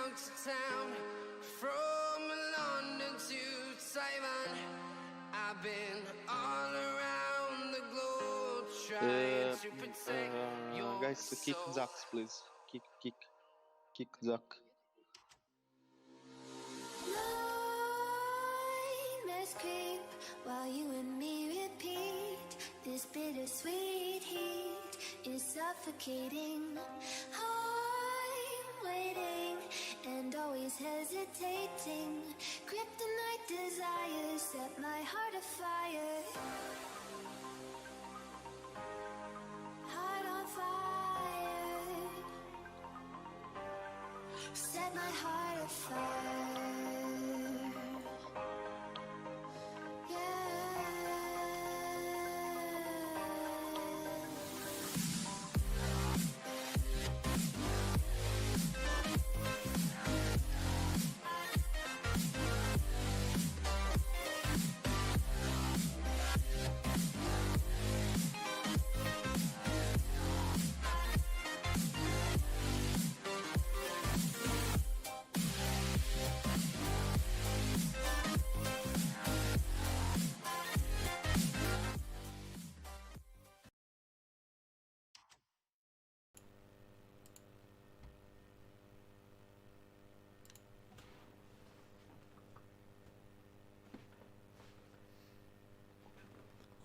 town to town, from London to Taiwan. I've been all around the globe trying to protect your guys, kick soul. Zack, please. Kick Zack. Nightmares creep while you and me repeat. This bittersweet heat is suffocating. I'm waiting and always hesitating. Kryptonite desires set my heart afire. Heart on fire. Set my heart afire.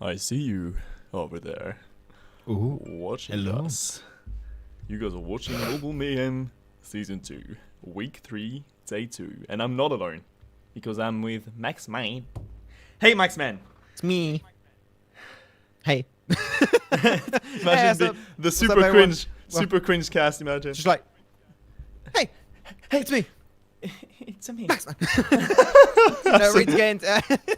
I see you over there. Ooh, watching hello. us. You guys are watching Mobile Mayhem Season 2, Week 3, Day 2. And I'm not alone, because I'm with Max Man. Hey, Max Man! It's me. Hey. Imagine the super cringe cast, imagine. Just like, hey, it's me. It's me. Max Man.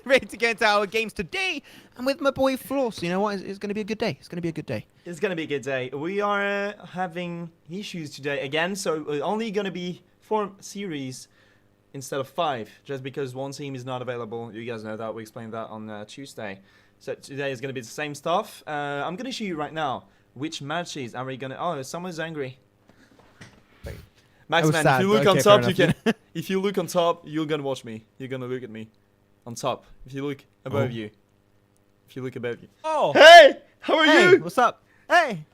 Ready to get into our games today. I'm with my boy Floss. You know what? It's going to be a good day. It's going to be a good day. It's going to be a good day. We are having issues today again, so only going to be 4 series instead of 5, just because one team is not available. You guys know that. We explained that on Tuesday. So today is going to be the same stuff. I'm going to show you right now which matches are we going to... Oh, someone's angry. Max, man, sad, if you look okay, on top, fair you can... If you look on top, you're going to watch me. You're going to look at me. On top. If you look above you. If you look above you. Oh. Hey! How are you? What's up? Hey.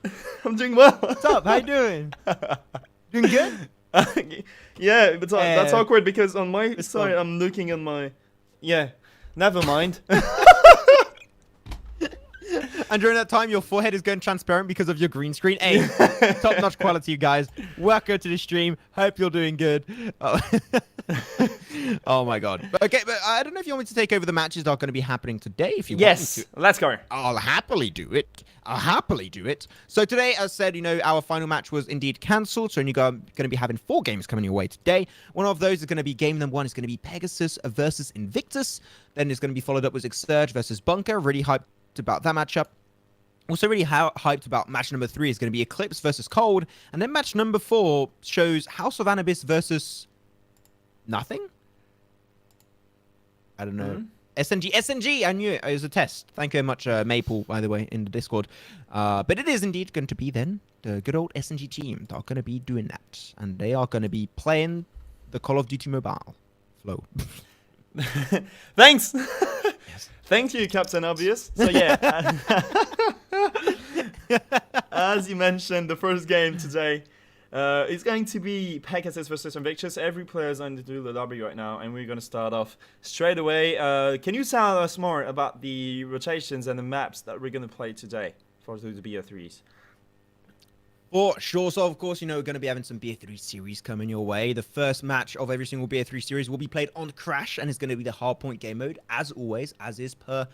I'm doing well. What's up? How you doing? Doing good? Yeah, but that's awkward because on my side, I'm looking on my... Yeah, never mind. And during that time, your forehead is going transparent because of your green screen. Hey, top-notch quality, you guys. Welcome to the stream. Hope you're doing good. Oh my god. Okay, but I don't know if you want me to take over the matches that are going to be happening today. If you want me to. Let's go. I'll happily do it. So today, as said, our final match was indeed cancelled. So you're going to be having 4 games coming your way today. One of those is going to be game number 1. It's going to be Pegasus versus Invictus. Then it's going to be followed up with Exurge versus Bunker. Really hyped about that matchup. Also really hyped about match number 3 is going to be Eclipse versus Cold. And then match number 4 shows House of Anubis versus... Nothing? I don't know. SNG, I knew it. It was a test. Thank you very much, Maple, by the way, in the Discord. But it is indeed going to be then the good old SNG team that are going to be doing that. And they are going to be playing the Call of Duty Mobile flow. Thanks! Yes. Thank you, Captain Obvious. So yeah, as you mentioned, the first game today is going to be Pegasus versus Invictus. Every player is on the lobby right now, and we're going to start off straight away. Can you tell us more about the rotations and the maps that we're going to play today for the BO3s? For sure. So, of course, we're going to be having some BO3 series coming your way. The first match of every single BO3 series will be played on Crash, and it's going to be the hardpoint game mode, as always, as is per,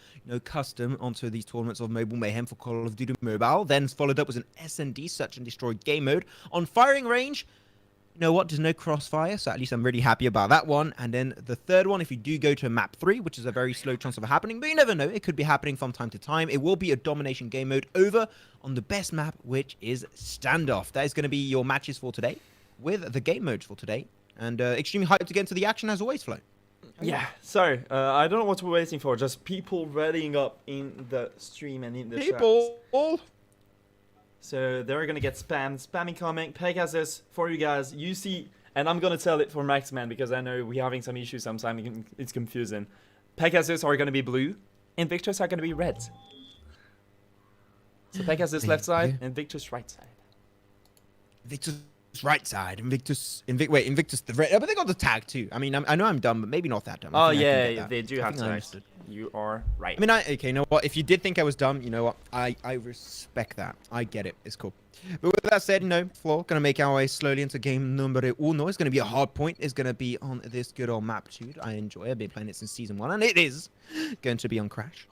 custom onto these tournaments of Mobile Mayhem for Call of Duty Mobile. Then followed up with an SND, Search and Destroy game mode. On firing range, you know what? There's no crossfire, so at least I'm really happy about that one. And then the third one, if you do go to map 3, which is a very slow chance of it happening, but you never know, it could be happening from time to time. It will be a domination game mode over on the best map, which is Standoff. That is going to be your matches for today, with the game modes for today. And extremely hyped to get into the action as always, Flo. Yeah, so I don't know what we're waiting for, just people readying up in the stream and in the chat. So they're gonna get spammy comment. Pegasus, for you guys, you see And I'm gonna tell it for Maxman because I know we're having some issues sometimes. It's confusing. Pegasus are gonna be blue, Invictus are gonna be red. So Pegasus left side, Invictus right side. Invictus right side. Invictus the red. But they got the tag too. I mean, I know I'm dumb, but maybe not that dumb. Oh yeah, they do have tags. You are right. I mean, okay, you know what? If you did think I was dumb, you know what? I respect that. I get it. It's cool. But with that said, Floor, gonna make our way slowly into game number uno. It's gonna be a hard point. It's gonna be on this good old map, dude. I enjoy. I've been playing it since season 1, and it is going to be on Crash.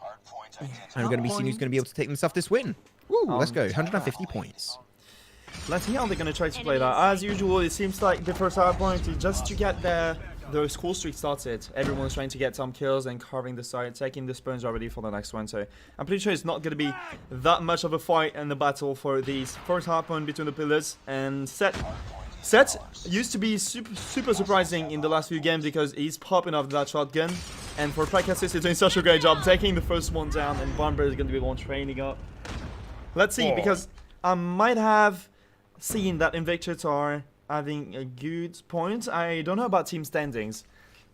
And we're gonna be seeing who's gonna be able to take themselves this win. Woo, let's go. 150 points. Let's see how they're gonna try to play that. As usual, it seems like the first hard point is just to get the score streak started. Everyone's trying to get some kills and carving the side, taking the spawns already for the next one. So I'm pretty sure it's not gonna be that much of a fight and the battle for these first hard point between the pillars. And Set used to be super surprising in the last few games because he's popping off that shotgun. And for Pegasus, he's doing such a great job taking the first one down, and Bomber is gonna be the one training up. Let's see, because I might have seen that Invictus are having a good point. I don't know about team standings.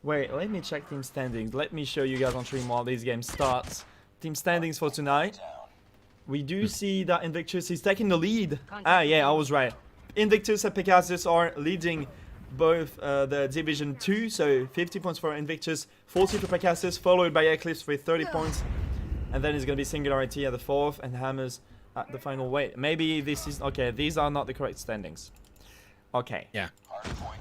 Wait, let me check team standings. Let me show you guys on stream while this game starts. Team standings for tonight. We do see that Invictus is taking the lead. Ah, yeah, I was right. Invictus and Pegasus are leading both the Division 2, so 50 points for Invictus, 40 for Pegasus, followed by Eclipse with 30 points. And then it's going to be Singularity at the 4th and Hammers at the final. Wait, maybe this is... Okay, these are not the correct standings. Okay. Yeah.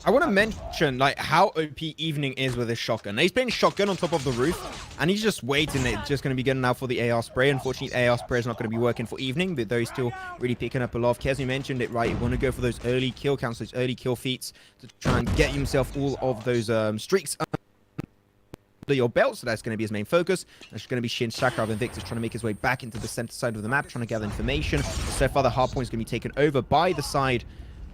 I want to mention, like, how OP Evening is with his shotgun. He's playing shotgun on top of the roof, and he's just waiting. It's just going to be good now for the AR spray. Unfortunately, AR spray is not going to be working for Evening, but though he's still really picking up a lot of kills. You mentioned it, right? You want to go for those early kill counts, those early kill feats to try and get himself all of those streaks under your belt, so that's going to be his main focus. That's going to be Shin Sakura of Invictus trying to make his way back into the center side of the map, trying to gather information. So far, the hard point is going to be taken over by the side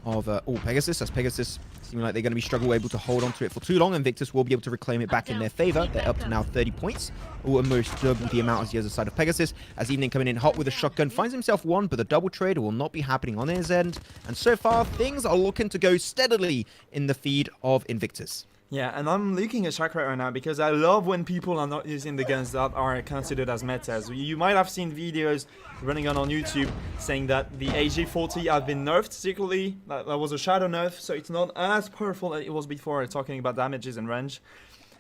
of Pegasus. As Pegasus seeming like they're going to be able to hold on to it for too long. Invictus will be able to reclaim it back in their favor. They're up to now 30 points, almost double the amount as the other side of Pegasus. As Evening coming in hot with a shotgun, finds himself one, but the double trade will not be happening on his end. And so far, things are looking to go steadily in the feed of Invictus. Yeah, and I'm looking at Chakra right now because I love when people are not using the guns that are considered as metas. You might have seen videos running on YouTube saying that the AG40 have been nerfed secretly. That was a shadow nerf, so it's not as powerful as it was before, talking about damages and range.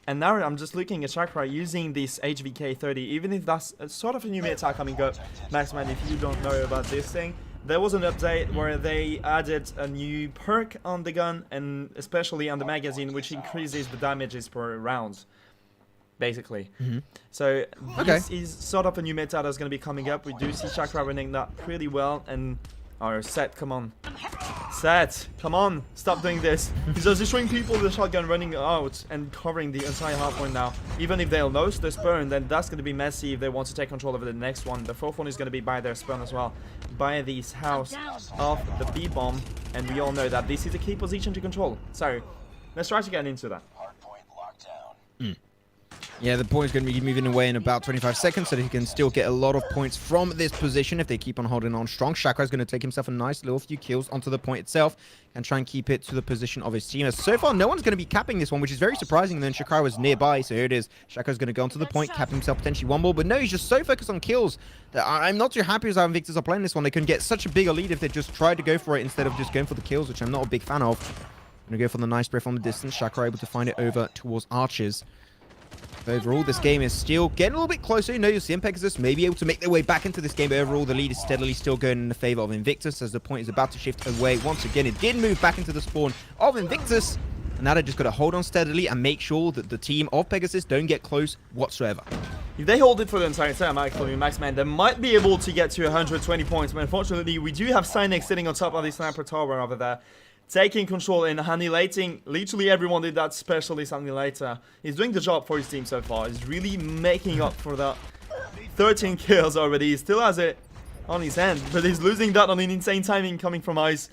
And now I'm just looking at Chakra using this HVK30, even if that's a sort of a new meta coming up. Maxman, if you don't know about this thing, there was an update where they added a new perk on the gun, and especially on the magazine, which increases the damages per round, basically. So this is sort of a new meta that's going to be coming up. We do see Chakra running that pretty well, and our Set, come on. Set, come on, stop doing this. He's just destroying people with the shotgun, running out and covering the entire hardpoint now. Even if they'll lose the spawn, then that's going to be messy if they want to take control over the next one. The fourth one is going to be by their spawn as well, by this house of the B-bomb, and we all know that this is a key position to control. So let's try to get into that. Yeah, the point is going to be moving away in about 25 seconds so that he can still get a lot of points from this position if they keep on holding on strong. Shakra is going to take himself a nice little few kills onto the point itself and try and keep it to the position of his team. As so far, no one's going to be capping this one, which is very surprising. And then Shakra was nearby, so here it is. Shakra is going to go onto the point, cap himself potentially one more. But no, he's just so focused on kills that I'm not too happy with how Invictus are playing this one. They can get such a bigger lead if they just tried to go for it instead of just going for the kills, which I'm not a big fan of. Going to go for the nice spray from the distance. Shakra able to find it over towards Archers. Overall, this game is still getting a little bit closer. You know, you'll see Pegasus may be able to make their way back into this game, but overall, the lead is steadily still going in the favor of Invictus as the point is about to shift away. Once again, it did move back into the spawn of Invictus, and now they just got to hold on steadily and make sure that the team of Pegasus don't get close whatsoever. If they hold it for the entire time, actually, Maxman, they might be able to get to 120 points, but unfortunately, we do have Cynex sitting on top of the sniper tower over there, taking control and annihilating literally everyone did that specialist annihilator. He's doing the job for his team so far. He's really making up for that 13 kills already. He still has it on his hand, but he's losing that on an insane timing coming from Ice,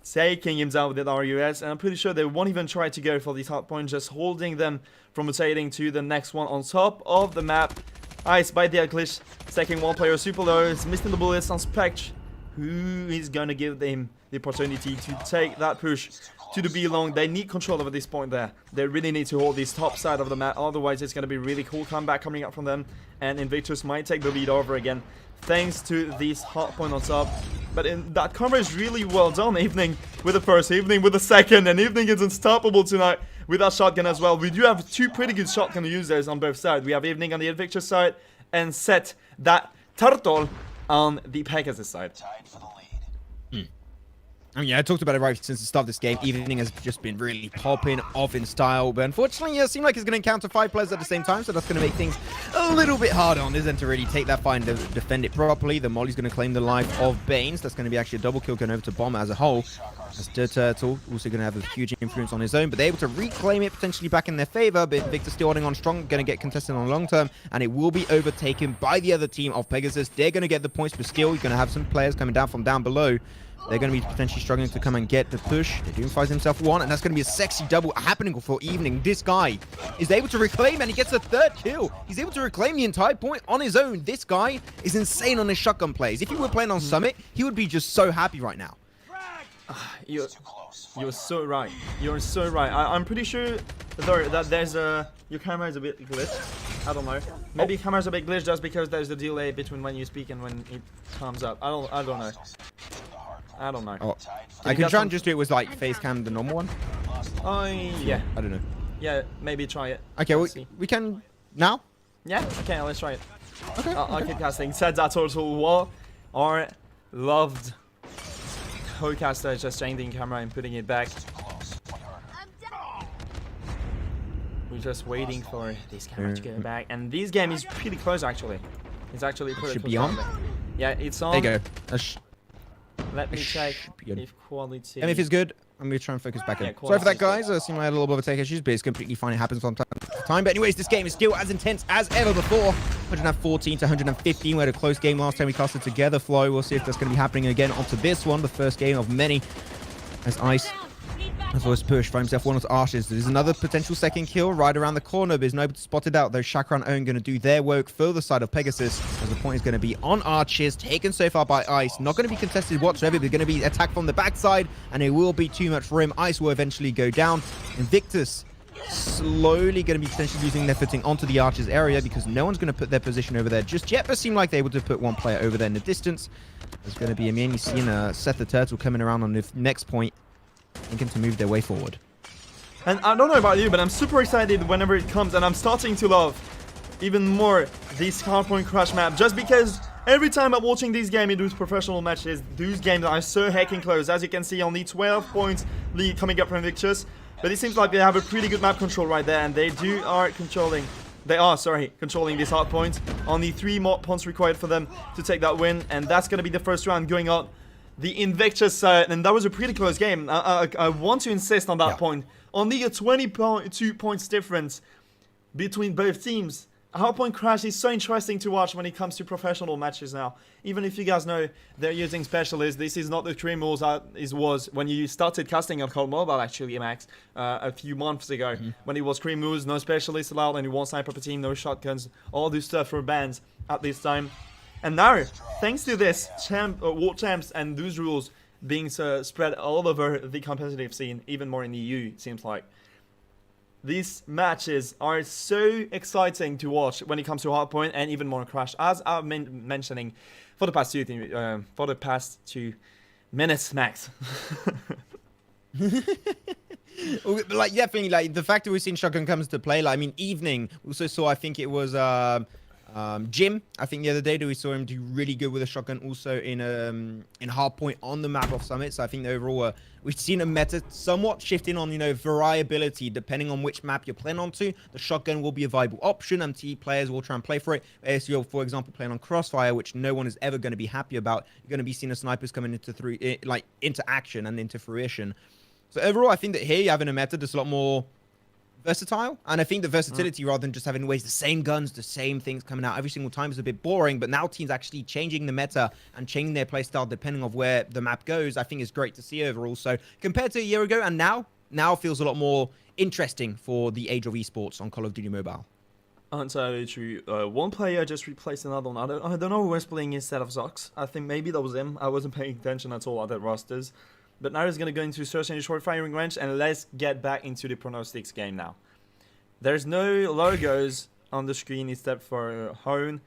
taking him down with the RUS, and I'm pretty sure they won't even try to go for this hard point, just holding them from rotating to the next one on top of the map. Ice by the Eclipse, taking one player super low, is missing the bullets on Spectre, who is gonna give them the opportunity to take that push to the B long. They need control over this point there. They really need to hold this top side of the map. Otherwise, it's going to be really cool comeback coming up from them. And Invictus might take the lead over again, thanks to this hard point on top. But that cover is really well done. Evening with the first, Evening with the second, and Evening is unstoppable tonight with that shotgun as well. We do have two pretty good shotgun users on both sides. We have Evening on the Invictus side and Set that turtle on the Pegasus side. I mean, yeah, I talked about it right since the start of this game. Evening has just been really popping off in style, but unfortunately, it seems like it's going to encounter 5 players at the same time, so that's going to make things a little bit harder on this end to really take that fight and defend it properly. The Molly's going to claim the life of Baines. That's going to be actually a double kill going over to Bomb as a whole. As Dirt Turtle also going to have a huge influence on his own, but they're able to reclaim it potentially back in their favor. But Victor still holding on strong, going to get contested on long term, and it will be overtaken by the other team of Pegasus. They're going to get the points for skill. You're going to have some players coming down from down below. They're going to be potentially struggling to come and get the push. They do find himself one, and that's going to be a sexy double happening for Evening. This guy is able to reclaim, and he gets a 3rd kill. He's able to reclaim the entire point on his own. This guy is insane on his shotgun plays. If he were playing on Summit, he would be just so happy right now. You're so right. You're so right. I'm pretty sure though that there's your camera is a bit glitched. I don't know. Maybe camera's a bit glitched just because there's a delay between when you speak and when it comes up. I don't know. I don't know. Oh, I can try and just do it with like face cam, the normal one. Oh yeah. I don't know. Yeah, maybe try it. Okay, we can now. Yeah. Okay, let's try it. Okay. I'll keep casting. Said that total war. Our loved co-caster just changing camera and putting it back. We're just waiting for this camera to go back, and this game is pretty close actually. It's actually pretty should close. be on. Yeah, it's on. There you go. Let me check good. if quality. And if it's good, I'm going to try and focus back in. Yeah, Sorry for that, guys. I seem like I had a little bit of tech issues, but it's completely fine. It happens from time to time. But anyways, this game is still as intense as ever before. 114 to 115. We had a close game last time we casted together, Flo. We'll see if that's going to be happening again onto this one, the first game of many. As Ice has always pushed for himself one of the Arches. There's another potential second kill right around the corner, but he's not able to spot it out. Though Chakran own going to do their work further side of Pegasus, as the point is going to be on Arches, taken so far by Ice. Not going to be contested whatsoever, but going to be attacked from the backside, and it will be too much for him. Ice will eventually go down. Invictus slowly going to be potentially losing their footing onto the Arches area, because no one's going to put their position over there just yet, but seem like they're able to put one player over there in the distance. There's going to be mainly seeing Seth the Turtle coming around on the next point, thinking to move their way forward. And I don't know about you, but I'm super excited whenever it comes, and I'm starting to love even more this Hardpoint Crash map, just because every time I'm watching this game in those professional matches, those games are so heckin' close. As you can see, only 12 points lead coming up from Invictus, but it seems like they have a pretty good map control right there, and they are controlling this hard point. Only 3 more points required for them to take that win, and that's gonna be the first round going on the Invictus side, and that was a pretty close game. I want to insist on that point. Only a 22 points difference between both teams. Hardpoint Crash is so interesting to watch when it comes to professional matches now. Even if you guys know they're using specialists, this is not the Cream rules as it was when you started casting on Cold Mobile, actually, Max, a few months ago. When it was Cream rules, no specialists allowed, only 1 sniper per team, no shotguns, all this stuff for bans at this time. And now, thanks to this World Champs and those rules being spread all over the competitive scene, even more in the EU, it seems like, these matches are so exciting to watch when it comes to Hardpoint and even more Crash, as I've been mentioning for the past 2 minutes, Max. Like, definitely, like, the fact that we've seen Shotgun comes to play, like, I mean, Evening also saw, I think it was Jim, I think the other day that we saw him do really good with a shotgun also in Hardpoint on the map of Summit. So I think overall we've seen a meta somewhat shifting on, you know, variability depending on which map you're playing onto. The shotgun will be a viable option, and players will try and play for it. As you're, for example, playing on Crossfire, which no one is ever going to be happy about, you're going to be seeing the snipers coming into action and into fruition. So overall, I think that here you're having a meta that's a lot more versatile, and I think the versatility rather than just having always the same guns, the same things coming out every single time is a bit boring. But now teams actually changing the meta and changing their playstyle depending on where the map goes, I think is great to see overall. So compared to a year ago and now feels a lot more interesting for the age of esports on Call of Duty Mobile. Entirely true. One player just replaced another one. I don't know who was playing instead of Zox. I think maybe that was him. I wasn't paying attention at all at the rosters. But now he's going to go into search and destroy firing range, and let's get back into the pronostics game now. There's no logos on the screen except for Hone.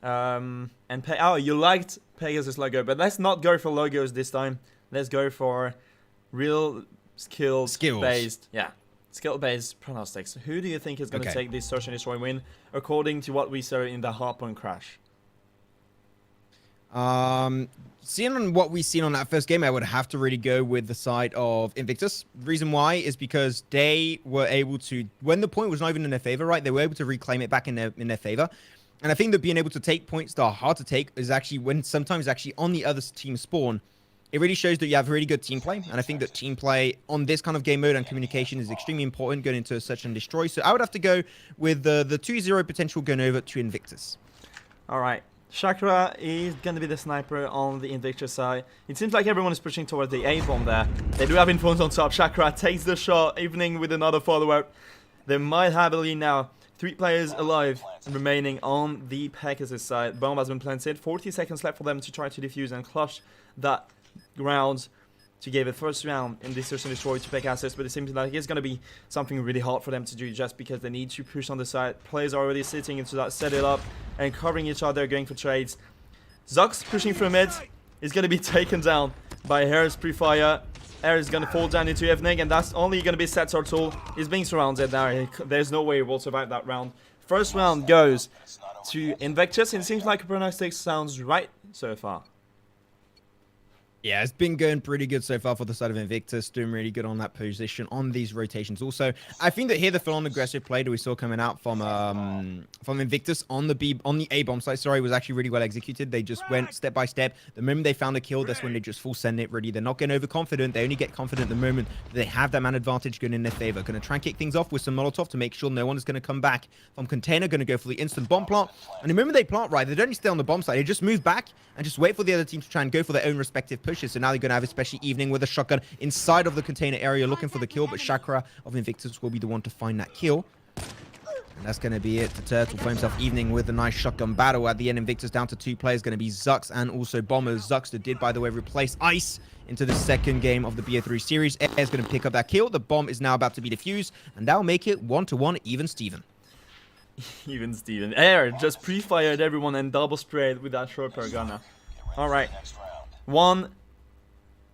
Oh, you liked Pegasus logo, but let's not go for logos this time. Let's go for real skill-based. Yeah, skill-based pronostics. Who do you think is going to take this search and destroy win according to what we saw in the Harpoon crash? Seeing on what we've seen on that first game, I would have to really go with the side of Invictus. The reason why is because they were able to, when the point was not even in their favor, right? They were able to reclaim it back in their favor. And I think that being able to take points that are hard to take is actually when sometimes actually on the other team spawn, it really shows that you have really good team play. And I think that team play on this kind of game mode and communication is extremely important going into a search and destroy. So I would have to go with the 2-0 potential going over to Invictus. All right. Chakra is going to be the sniper on the Invictus side. It seems like everyone is pushing towards the A-bomb there. They do have influence on top. Chakra takes the shot, evening with another follow-up. They might have a lead now. 3 players alive remaining on the Pegasus side. Bomb has been planted. 40 seconds left for them to try to defuse and clutch that ground to give a first round in this search and destroy to Pegasus, but it seems like it's going to be something really hard for them to do just because they need to push on the side. Players are already sitting into that, set it up and covering each other, going for trades. Zux pushing through mid is going to be taken down by Hair's pre-fire. Hair is going to fall down into evening, and that's only going to be set Turtle. He's being surrounded now. There's no way he will survive that round. First round goes to Invictus, and it seems like a pronostic sounds right so far. Yeah, it's been going pretty good so far for the side of Invictus, doing really good on that position on these rotations. Also, I think that here the full-on aggressive play that we saw coming out from Invictus on the A bomb side, sorry, was actually really well executed. They just went step by step. The moment they found a kill, that's when they just full send it. Really, they're not getting overconfident. They only get confident the moment they have that man advantage going in their favor. Going to try and kick things off with some Molotov to make sure no one is going to come back from container. Going to go for the instant bomb plant. And the moment they plant right, they don't stay on the bomb side. They just move back and just wait for the other team to try and go for their own respective pushes. So now they're going to have especially evening with a shotgun inside of the container area looking for the kill, but Chakra of Invictus will be the one to find that kill. And that's going to be it. The Turtle for himself evening with a nice shotgun battle. At the end, Invictus down to 2 players, going to be Zux and also Bombers. Zux that did, by the way, replace Ice into the second game of the BO3 series. Air's going to pick up that kill. The bomb is now about to be defused, and that'll make it 1-1 even Steven. Even Steven. Air just pre-fired everyone and double sprayed with that short gunner. Alright. 1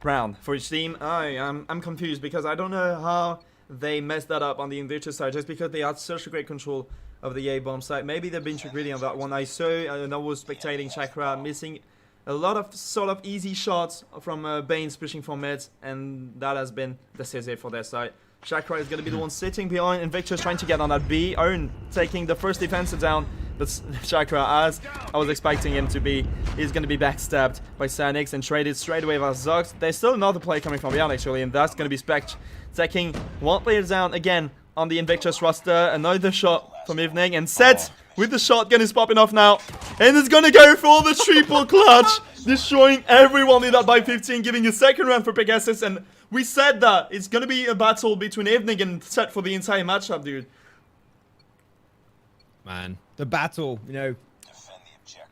round for each team. I'm confused because I don't know how they messed that up on the Invictus side just because they had such a great control of the A-bomb side. Maybe they've been too greedy on that one. I saw and I was spectating Chakra missing a lot of sort of easy shots from Baines pushing for mids, and that has been decisive for their side. Chakra is going to be the one sitting behind Invictus trying to get on that B. Owen taking the first defensive down, but Chakra, as I was expecting him to be, is going to be backstabbed by Sanix and traded straight away by Zux. There's still another play coming from beyond actually, and that's going to be Spec taking 1 player down again on the Invictus roster. Another shot from Evening, and Set with the shotgun is popping off now, and it's going to go for the triple clutch, destroying everyone in that by 15, giving a second round for Pegasus. And we said that it's going to be a battle between Evening and Set for the entire matchup, dude. Man, the battle, you know,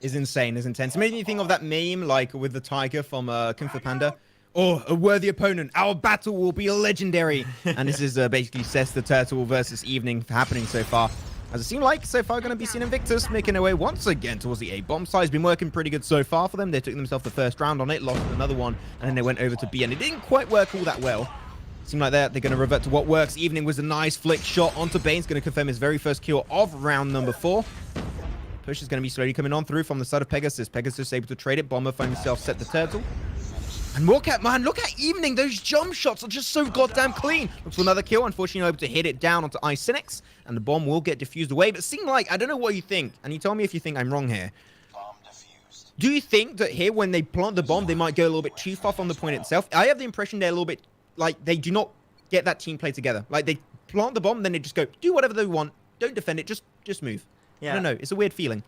is insane, is intense. It made me think of that meme, like, with the tiger from Kung Fu Panda. Oh, a worthy opponent. Our battle will be legendary. And this is basically Seth the Turtle versus Evening happening so far. As it seemed like, so far going to be seen Invictus making their way once again towards the A-bomb side. It's been working pretty good so far for them. They took themselves the first round on it, lost another one, and then they went over to B, and it didn't quite work all that well. Seemed like they're going to revert to what works. Evening was a nice flick shot onto Baines, going to confirm his very first kill of round number 4. Push is going to be slowly coming on through from the side of Pegasus. Pegasus able to trade it. Bomber finding himself Set the Turtle. And Moorcat, man, look at Evening. Those jump shots are just so goddamn clean. Looks for another kill. Unfortunately, able to hit it down onto Icenix, and the bomb will get diffused away. But seeing like, I don't know what you think, and you tell me if you think I'm wrong here. Do you think that here, when they plant the bomb, they might go a little bit too far from the point itself? I have the impression they're a little bit, like, they do not get that team play together. Like, they plant the bomb, then they just go, do whatever they want. Don't defend it, just move. Yeah. I don't know. It's a weird feeling.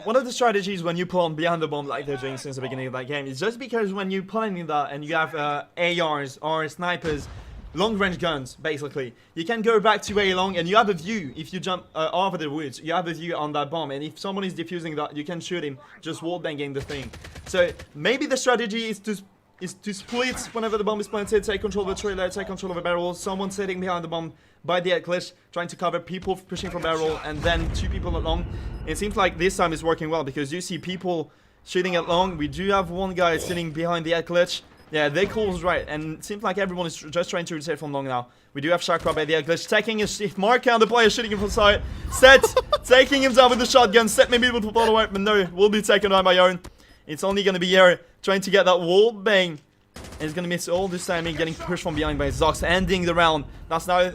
One of the strategies when you plant behind the bomb like they're doing since the beginning of that game is just because when you plant in that and you have ARs or snipers, long-range guns, basically, you can go back to A long and you have a view. If you jump over the woods, you have a view on that bomb, and if someone is defusing that, you can shoot him, just wall banging the thing. So maybe the strategy is to is to split whenever the bomb is planted, take control of the trailer, take control of the barrel, someone sitting behind the bomb by the glitch, trying to cover people pushing from barrel, and then 2 people along. It seems like this time is working well because you see people shooting at long. We do have one guy sitting behind the glitch. Yeah, they calls right, and it seems like everyone is just trying to rotate from long now. We do have Chakra by the glitch, taking a shift mark on the player, shooting him from side. Set, taking him down with the shotgun. Set maybe with the follow up, but no, will be taken down by Own. It's only going to be here, trying to get that wall bang. And he's going to miss all this timing, getting pushed from behind by Zox, ending the round. That's now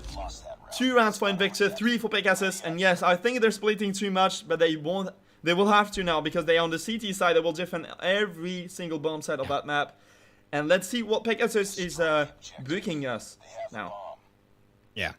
2 rounds for Invictus, 3 for Pegasus. And yes, I think they're splitting too much, but they won't. They will have to now, because they are on the CT side. They will defend every single bomb set of that map. And let's see what Pegasus is booking us now. Yeah.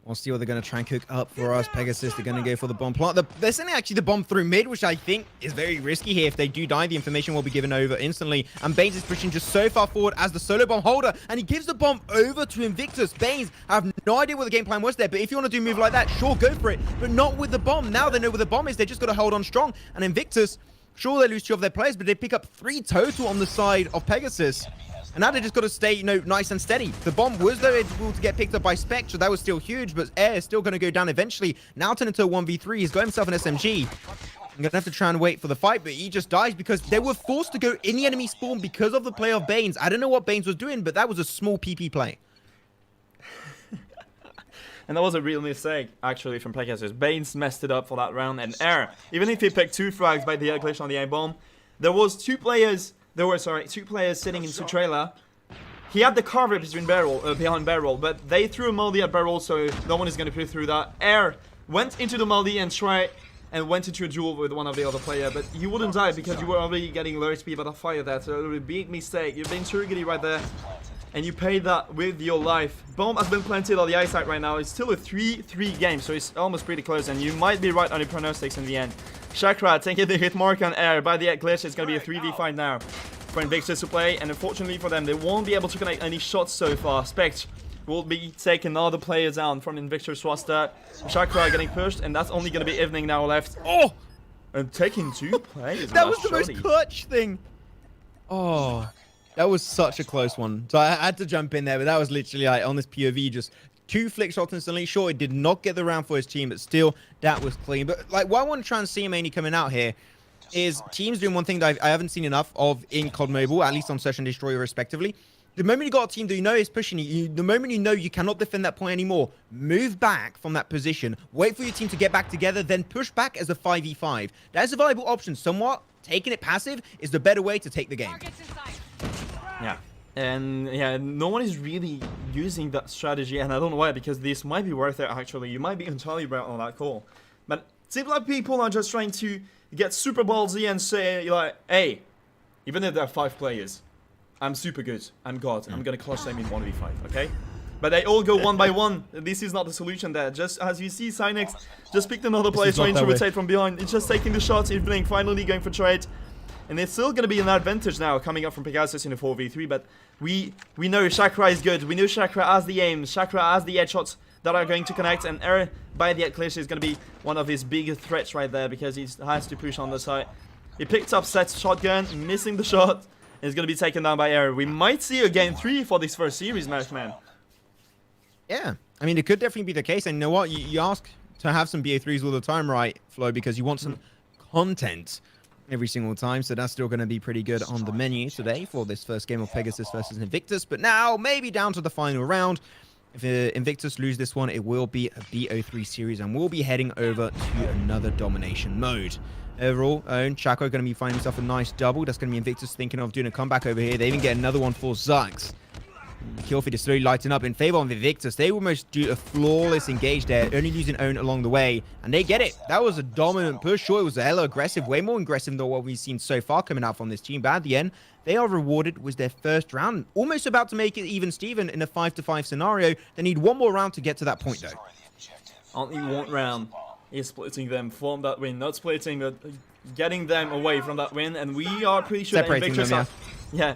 We'll see what they're going to try and cook up for us. Pegasus, they're going to go for the bomb plant. They're sending actually the bomb through mid, which I think is very risky here. If they do die, the information will be given over instantly. And Baines is pushing just so far forward as the solo bomb holder. And he gives the bomb over to Invictus. Baines, I have no idea what the game plan was there. But if you want to do a move like that, sure, go for it. But not with the bomb. Now they know where the bomb is. They just got to hold on strong. And Invictus, sure, they lose 2 of their players, but they pick up 3 total on the side of Pegasus. And now they just got to stay, you know, nice and steady. The bomb was, though, able to get picked up by Spectre. That was still huge, but Air is still going to go down eventually. Now turn into a 1v3. He's got himself an SMG. I'm going to have to try and wait for the fight, but he just dies because they were forced to go in the enemy spawn because of the play of Baines. I don't know what Baines was doing, but that was a small PP play. And that was a real mistake, actually, from Pegasus. Baines messed it up for that round, and Air, even if he picked 2 frags by the air glitch on the A-bomb, there was 2 players sitting into trailer. He had the cover between behind barrel, but they threw a moldy at barrel, so no one is going to put through that. Air went into the moldy and went into a duel with one of the other player, but you wouldn't die because you were already getting low HP by the fire there, so it was a big mistake. You've been surgery right there, and you paid that with your life. Bomb has been planted on the eye side right now. It's still a 3-3 game, so it's almost pretty close, and you might be right on the pronostics in the end. Chakra taking the hit mark on Air by the glitch. It's going to be a 3v5 now for Invictus to play, and unfortunately for them, they won't be able to connect any shots so far. Spect will be taking other players down from Invictus roster. Chakra getting pushed, and that's only going to be evening now left. Oh! And taking 2 players. That was the most clutch thing. Oh, that was such a close one. So I had to jump in there, but that was literally like on this POV, just 2 flick shots instantly. Sure, it did not get the round for his team, but still, that was clean. But like, what I want to try and see mainly coming out here is teams doing one thing that I haven't seen enough of in COD Mobile, at least on Search and Destroy respectively. The moment you got a team that you know is pushing you, the moment you know you cannot defend that point anymore, move back from that position, wait for your team to get back together, then push back as a 5v5. That is a viable option. Somewhat taking it passive is the better way to take the game. Yeah. And yeah, no one is really using that strategy, and I don't know why, because this might be worth it actually. You might be entirely right on that call. But it seems like people are just trying to get super ballsy and say like, hey, even if there are 5 players, I'm super good, I'm God, I'm gonna clutch them in 1v5, okay? But they all go 1 by 1. This is not the solution there. Just as you see, Cynex just picked another player trying to rotate from behind. It's just taking the shots, Evening finally going for trade. And it's still going to be an advantage now coming up from Pegasus in a 4v3, but we know Chakra is good. We know Chakra has the aim, Chakra has the headshots that are going to connect, and Air by the glitch is going to be one of his big threats right there because he has to push on the side. He picked up Set's shotgun, missing the shot, and is going to be taken down by Air. We might see a game 3 for this first series match, man. Yeah, I mean, it could definitely be the case, and you know what? You ask to have some BA3s all the time, right, Flo, because you want some content every single time, so that's still going to be pretty good on the menu today for this first game of Pegasus versus Invictus. But now, maybe down to the final round. If Invictus lose this one, it will be a BO3 series, and we'll be heading over to another domination mode. Overall, Chaco going to be finding himself a nice double. That's going to be Invictus thinking of doing a comeback over here. They even get another one for Zux. Killfeed is slowly lighting up in favor of Invictus. They almost do a flawless engage there, only losing Own along the way, and they get it. That was a dominant push. Sure, it was a hella aggressive, way more aggressive than what we've seen so far coming out from this team, but at the end, they are rewarded with their first round. Almost about to make it even Steven in a 5-5 scenario. They need one more round to get to that point, though. Only one round is splitting them from that win. Not splitting, but getting them away from that win, and we are pretty sure separating that Invictus them, yeah.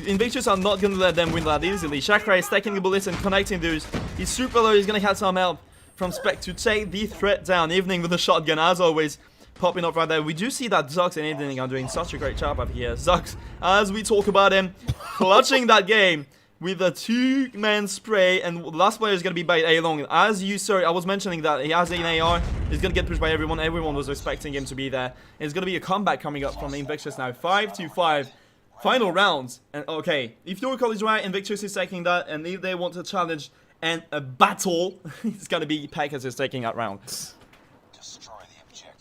Invictus are not going to let them win that easily. Chakra is stacking the bullets and connecting those. He's super low. He's going to have some help from Spec to take the threat down. Evening with the shotgun, as always. popping up right there. We do see that Zux and Aiden are doing such a great job up here. Zux, as we talk about him, clutching that game with a 2-man spray, and the last player is going to be by A-Long. As you saw, I was mentioning that he has an AR, he's going to get pushed by everyone. Everyone was expecting him to be there. It's going to be a comeback coming up from Invictus now. 5-5, final rounds. And okay, if your call is right, Invictus is taking that, and if they want to challenge and a battle, it's going to be Pegasus taking that round.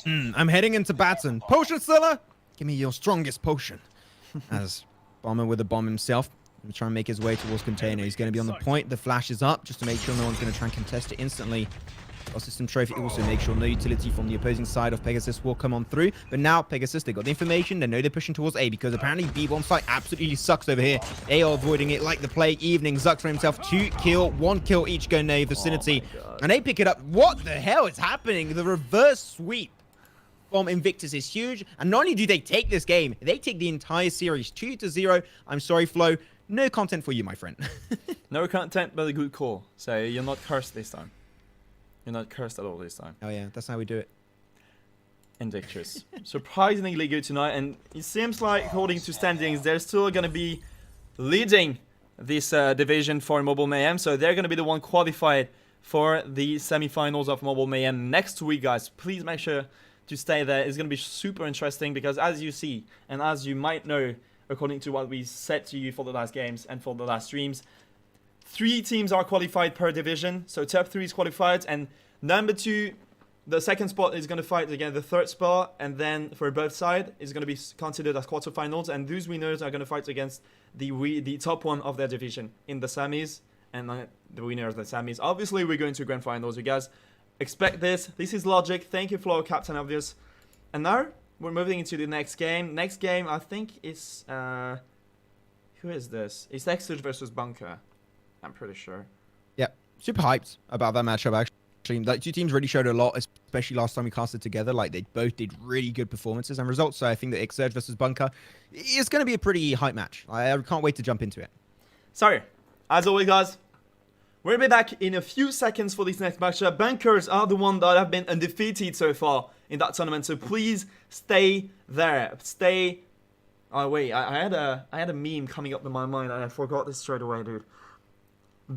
I'm heading into Baton. Potion seller, give me your strongest potion. As Bomber with a bomb himself, going to try and make his way towards container. He's going to be on the point. The flash is up just to make sure no one's going to try and contest it instantly. Our system trophy also make sure no utility from the opposing side of Pegasus will come on through. But now Pegasus, they got the information. They know they're pushing towards A because apparently B bomb site absolutely sucks over here. A are avoiding it like the plague. Evening, Zux for himself 2 kill, 1 kill each go near vicinity. And they pick it up. What the hell is happening? The reverse sweep from Invictus is huge. And not only do they take this game, they take the entire series 2-0. I'm sorry, Flo. No content for you, my friend. No content, but a good call. So you're not cursed this time. You're not cursed at all this time. Oh yeah, that's how we do it. Invictus. Surprisingly good tonight, and it seems like, according to standings, they're still going to be leading this division for Mobile Mayhem. So they're going to be the one qualified for the semi-finals of Mobile Mayhem next week, guys. Please make sure to stay there. It's going to be super interesting because, as you see, and as you might know, according to what we said to you for the last games and for the last streams, 3 teams are qualified per division. So top 3 is qualified, and number 2, the second spot is going to fight again the third spot, and then for both sides is going to be considered as quarterfinals, and those winners are going to fight against the top one of their division in the semis, and the winner of the semis. Obviously, we're going to grand finals. You guys expect this. This is logic. Thank you, Flo, Captain Obvious. And now we're moving into the next game. Next game, I think, is who is this? It's Exodus versus Bunker. I'm pretty sure. Yeah, super hyped about that matchup, actually. Like, 2 teams really showed a lot, especially last time we casted together. Like, they both did really good performances and results. So I think that Exurge versus Bunker is going to be a pretty hype match. I can't wait to jump into it. So, as always, guys, we'll be back in a few seconds for this next matchup. Bunkers are the one that have been undefeated so far in that tournament. So please stay there. Stay. Oh wait, I had a meme coming up in my mind and I forgot this straight away, dude.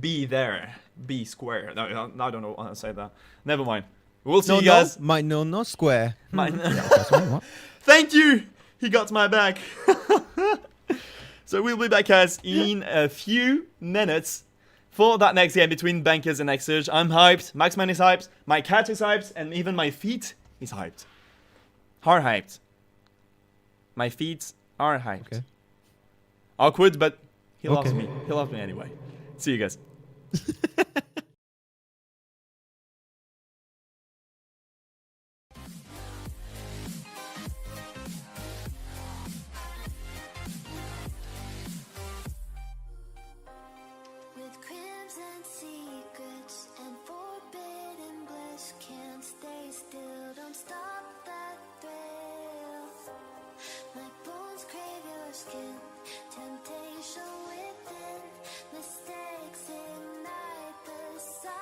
Be there. Be square. No, I don't know how to say that. Never mind. We'll see you guys. No square. Thank you. He got my back. So we'll be back, guys, in a few minutes for that next game between Bankers and Exurge. I'm hyped. Maxman is hyped. My cat is hyped. And even my feet is hyped. Are hyped. My feet are hyped. Okay. Awkward, but he loves me. He loves me anyway. See you guys. With crimson secrets and forbidden bliss, can't stay still, don't stop that thrill. My bones crave your skin, temptation within, mistakes ignite the silence.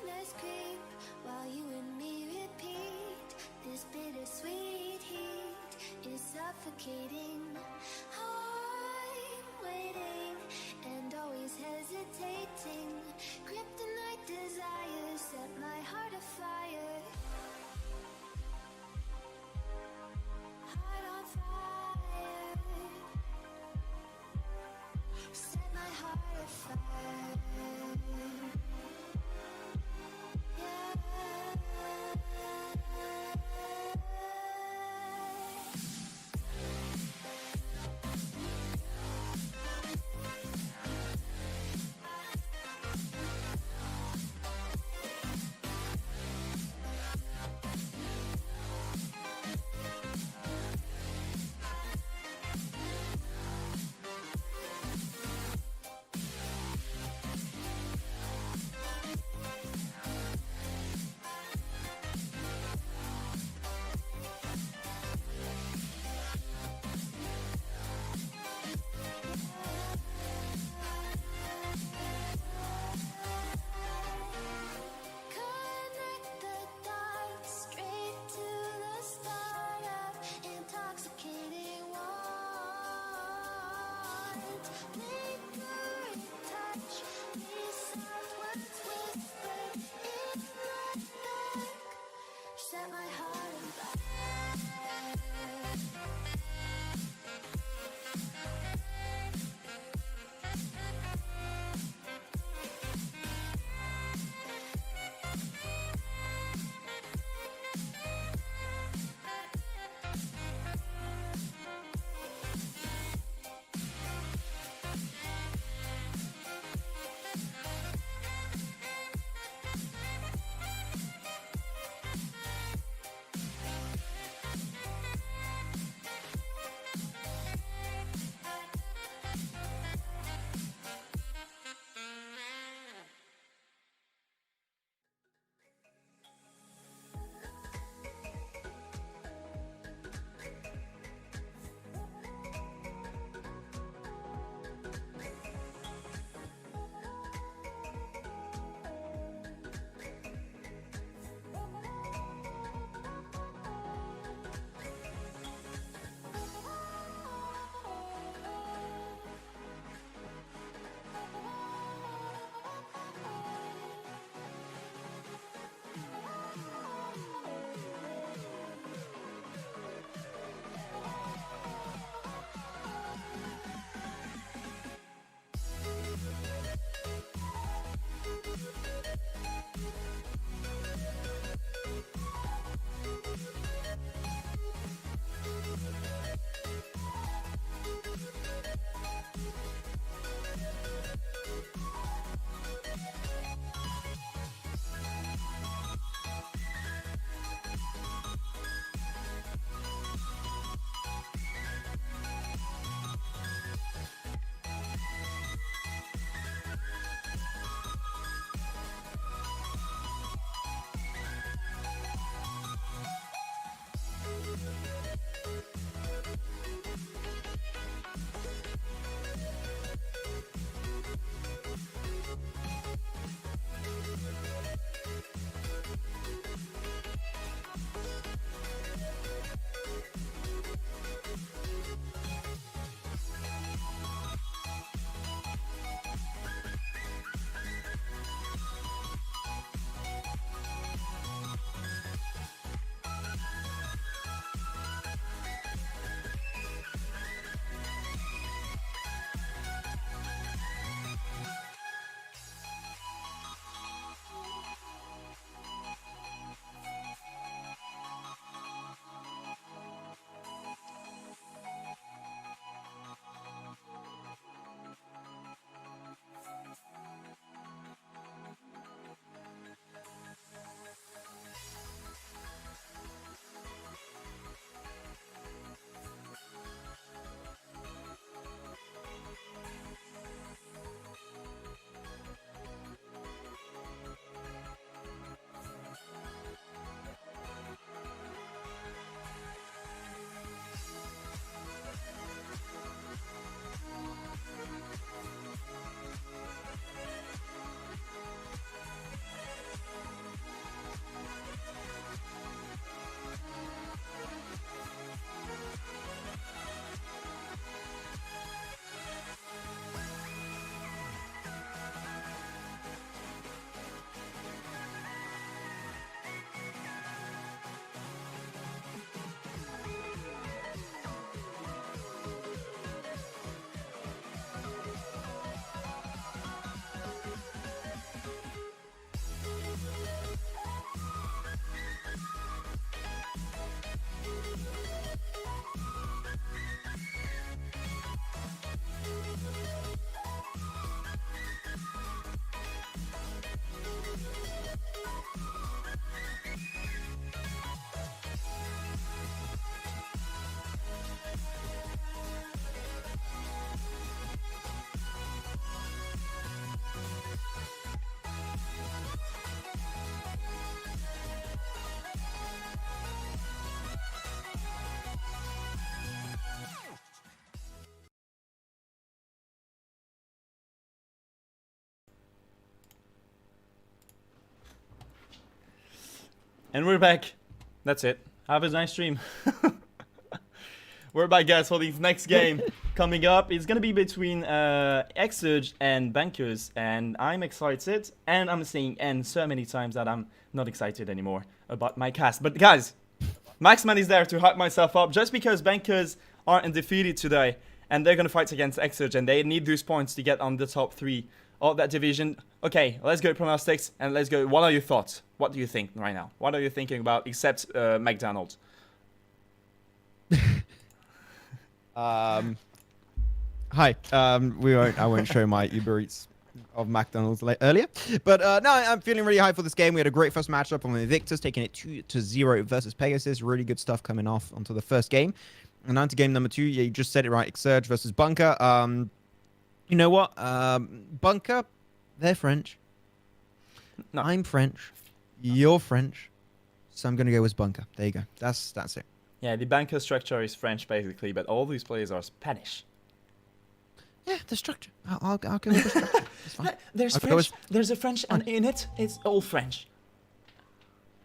Nightmares creep while you and me repeat. This bittersweet heat is suffocating. I'm waiting and always hesitating. Kryptonite desires set my heart afire. Heart on fire. Set my heart afire. And we're back. That's it. Have a nice stream. We're back, guys, for this next game coming up. It's gonna be between Exurge and Bankers, and I'm excited. And I'm saying "and" so many times that I'm not excited anymore about my cast. But guys, Maxman is there to hype myself up just because Bankers are undefeated today, and they're gonna fight against Exurge, and they need those points to get on the top 3 of that division. Okay, let's go pronostics and let's go. What are your thoughts? What do you think right now? What are you thinking about, except McDonald's? Hi. I won't show my Uber Eats of McDonald's earlier, but no, I'm feeling really hyped for this game. We had a great first matchup on the Invictus, taking it 2-0 versus Pegasus. Really good stuff coming off onto the first game. And on to game number 2. Yeah, you just said it right. Exurge versus Bunker. You know what? Bunker, they're French. No. I'm French. You're French. So I'm gonna go with Bunker. There you go. That's it. Yeah, the banker structure is French basically, but all these players are Spanish. Yeah, the structure. I'll go with the structure. It's fine. There's I'll go French. with- There's a French, and in it, it's all French.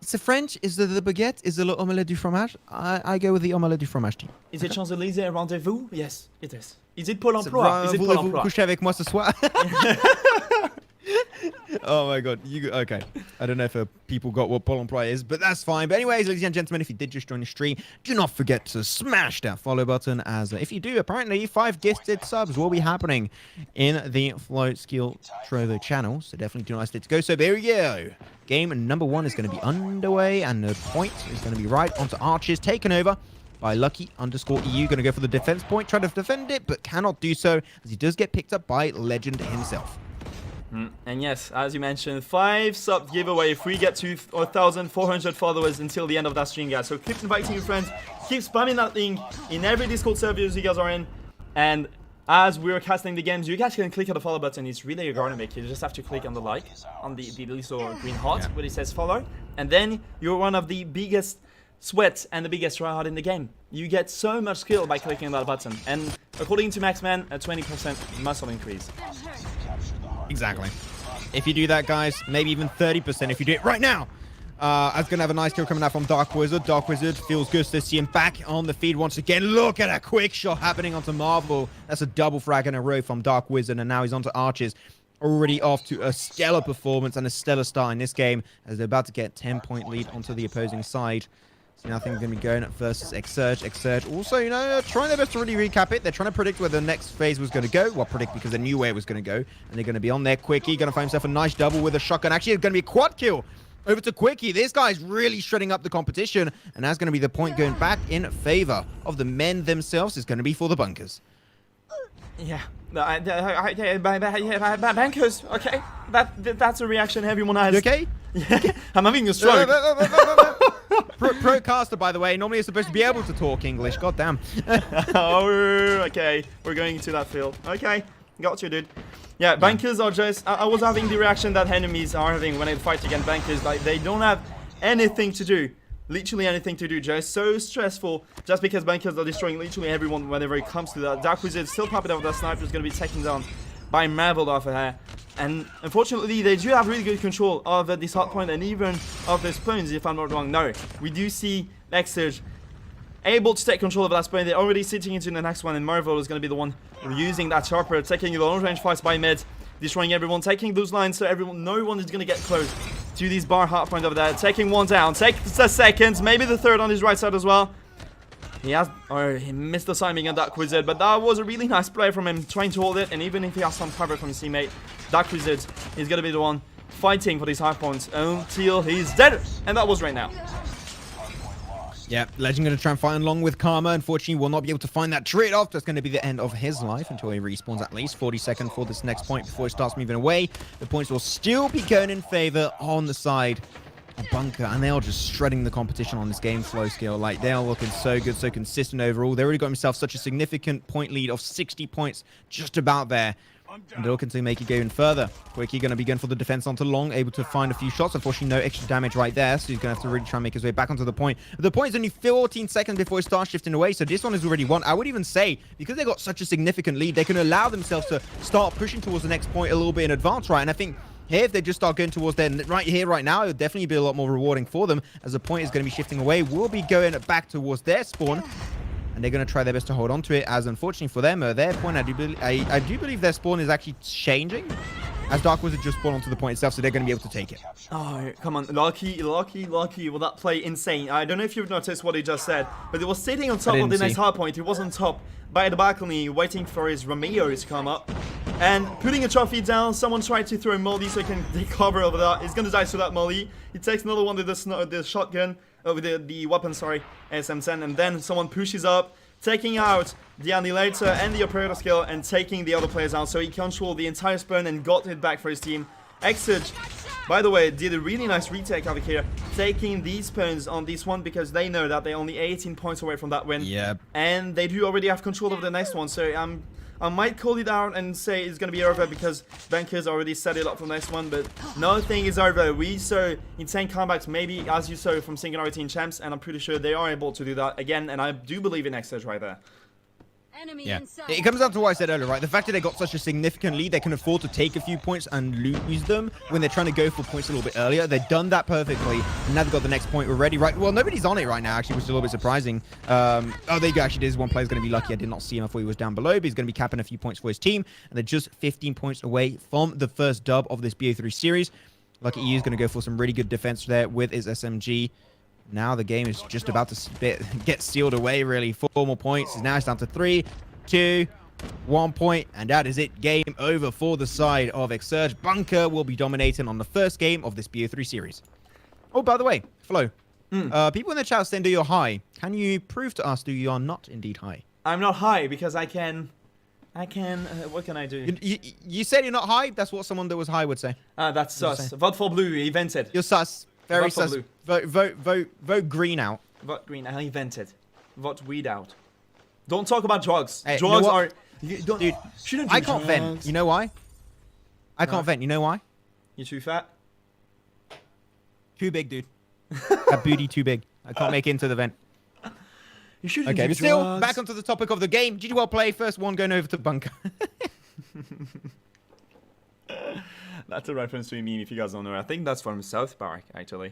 It's the French. Is the baguette? Is the omelette du fromage? I go with the omelette du fromage team. Is it Champs-Élysées rendezvous? Yes, it is. Is it Pôle emploi? Is it Pôle Voulez-vous emploi? coucher avec moi ce soir? Oh my god. Okay. I don't know if people got what Pôle emploi is, but that's fine. But anyways, ladies and gentlemen, if you did just join the stream, do not forget to smash that follow button, as if you do, apparently 5 gifted subs will be happening in the Float Skill Trovo channel. So definitely do not hesitate to go. So there we go. Game number 1 is going to be underway, and the point is going to be right onto Arches, taken over by Lucky_EU. Going to go for the defense point, try to defend it, but cannot do so, as he does get picked up by Legend himself. And yes, as you mentioned, 5 sub giveaway if we get to 1,400 followers until the end of that stream, guys. So keep inviting your friends, keep spamming that link in every Discord server you guys are in. And as we're casting the games, you guys can click on the follow button. It's really ergonomic. You just have to click on the like, on the little green heart where it says follow. And then you're one of the biggest sweat and the biggest tryhard in the game. You get so much skill by clicking on that button. And according to Maxman, a 20% muscle increase. Exactly. If you do that, guys, maybe even 30% if you do it right now. I was going to have a nice kill coming out from Dark Wizard. Dark Wizard feels good to see him back on the feed once again. Look at a quick shot happening onto Marvel. That's a double frag in a row from Dark Wizard, and now he's onto Arches. Already off to a stellar performance and a stellar start in this game, as they're about to get 10-point lead onto the opposing side. So now things are going to be going up versus Exurge. Exurge also, you know, trying their best to really recap it. They're trying to predict where the next phase was going to go. Well, predict because they knew where it was going to go. And they're going to be on there. Quickie going to find himself a nice double with a shotgun. Actually, it's going to be a quad kill over to Quickie. This guy's really shredding up the competition. And that's going to be the point going back in favor of the men themselves. It's going to be for the Bunkers. Yeah. Bankers, okay. That's a reaction everyone has. You okay? Yeah, I'm having a stroke. Procaster, by the way, normally you're supposed to be able to talk English. God damn. Oh, okay. We're going into that field. Okay. Got you, dude. Yeah, Bankers are just... I was having the reaction that enemies are having when they fight against Bankers. Like, they don't have anything to do. Literally anything to do. Just so stressful. Just because Bankers are destroying literally everyone whenever it comes to that. Dark Wizard still popping out with that sniper is going to be taken down by Marvel off of her. And unfortunately, they do have really good control of this hard point and even of the spawns, if I'm not wrong. No, we do see Exurge able to take control of that spawn. They're already sitting into the next one, and Marvel is going to be the one using that chopper, taking the long range fights by mid, destroying everyone, taking those lines so no one is going to get close to these bar hard point over there. Taking one down, take the second, maybe the third on his right side as well. He missed the timing on Dark Wizard, but that was a really nice play from him, trying to hold it, and even if he has some cover from his teammate, Dark Wizard is going to be the one fighting for these high points until he's dead, and that was right now. Yeah, Legend going to try and fight along with Karma. Unfortunately, will not be able to find that trade-off. That's going to be the end of his life until he respawns at least. 40 seconds for this next point before he starts moving away. The points will still be going in favor on the side of Bunker, and they are just shredding the competition on this game flow skill. Like, they are looking so good, so consistent overall. They already got himself such a significant point lead of 60 points just about there. And they're looking to make it go even further. Quickie going to be going for the defense onto Long, able to find a few shots. Unfortunately, no extra damage right there, so he's going to have to really try and make his way back onto the point. The point is only 14 seconds before he starts shifting away, so this one is already won. I would even say, because they got such a significant lead, they can allow themselves to start pushing towards the next point a little bit in advance, right? And I think here, if they just start going towards their right here, right now, it would definitely be a lot more rewarding for them, as the point is going to be shifting away. We'll be going back towards their spawn, and they're going to try their best to hold on to it, as unfortunately for them, their point, I do believe their spawn is actually changing, as Dark Wizard just spawned onto the point itself, so they're going to be able to take it. Oh, come on. Lucky. Will that play insane? I don't know if you've noticed what he just said, but he was sitting on top of the next hard point. He was on top by the balcony, waiting for his Romeo to come up. And putting a trophy down, someone tried to throw a molly so he can take cover over that. He's going to die to that molly. He takes another one with the shotgun, with the weapon, sorry, SM-10. And then someone pushes up, taking out the annihilator and the operator skill and taking the other players out. So he controlled the entire spawn and got it back for his team. Exurge, by the way, did a really nice retake over here, taking these spawns on this one because they know that they're only 18 points away from that win. Yeah. And they do already have control over the next one. So I might call it out and say it's going to be over because Bankers already set it up for the next one, but nothing is over. We saw insane comebacks, maybe as you saw from Singularity in Champs, and I'm pretty sure they are able to do that again, and I do believe in Exurge right there. Yeah, it comes down to what I said earlier, right? The fact that they got such a significant lead, they can afford to take a few points and lose them when they're trying to go for points a little bit earlier. They've done that perfectly, and now they've got the next point already, right? Well, nobody's on it right now, actually, which is a little bit surprising. Oh, there you go. Actually, there's one player's going to be lucky. I did not see him. I thought he was down below, but he's going to be capping a few points for his team, and they're just 15 points away from the first dub of this BO3 series. Lucky EU is going to go for some really good defense there with his SMG. Now the game is just about to get sealed away, really. 4 more points. Now it's down to 3, 2, 1 point, and that is it. Game over for the side of Exurge. Bunker will be dominating on the first game of this BO3 series. Oh, by the way, Flo, people in the chat saying, do you're high. Can you prove to us that you are not indeed high? I'm not high because I can, what can I do? You said you're not high? That's what someone that was high would say. That's sus. Vote for blue, he vented. You're sus. Very Vote for sus. blue. Vote green out. Vote green, I vented. Vote weed out. Don't talk about drugs. Hey, Drugs you know are... Dude, shouldn't do I can't vent. You know why? I can't vent. You know why? You're too fat? Too big, dude. That booty too big. I can't make it into the vent. You shouldn't Okay, do but still, drugs. back onto the topic of the game. GG well played. First one going over to Bunker. That's a reference to a meme if you guys don't know. I think that's from South Park, actually.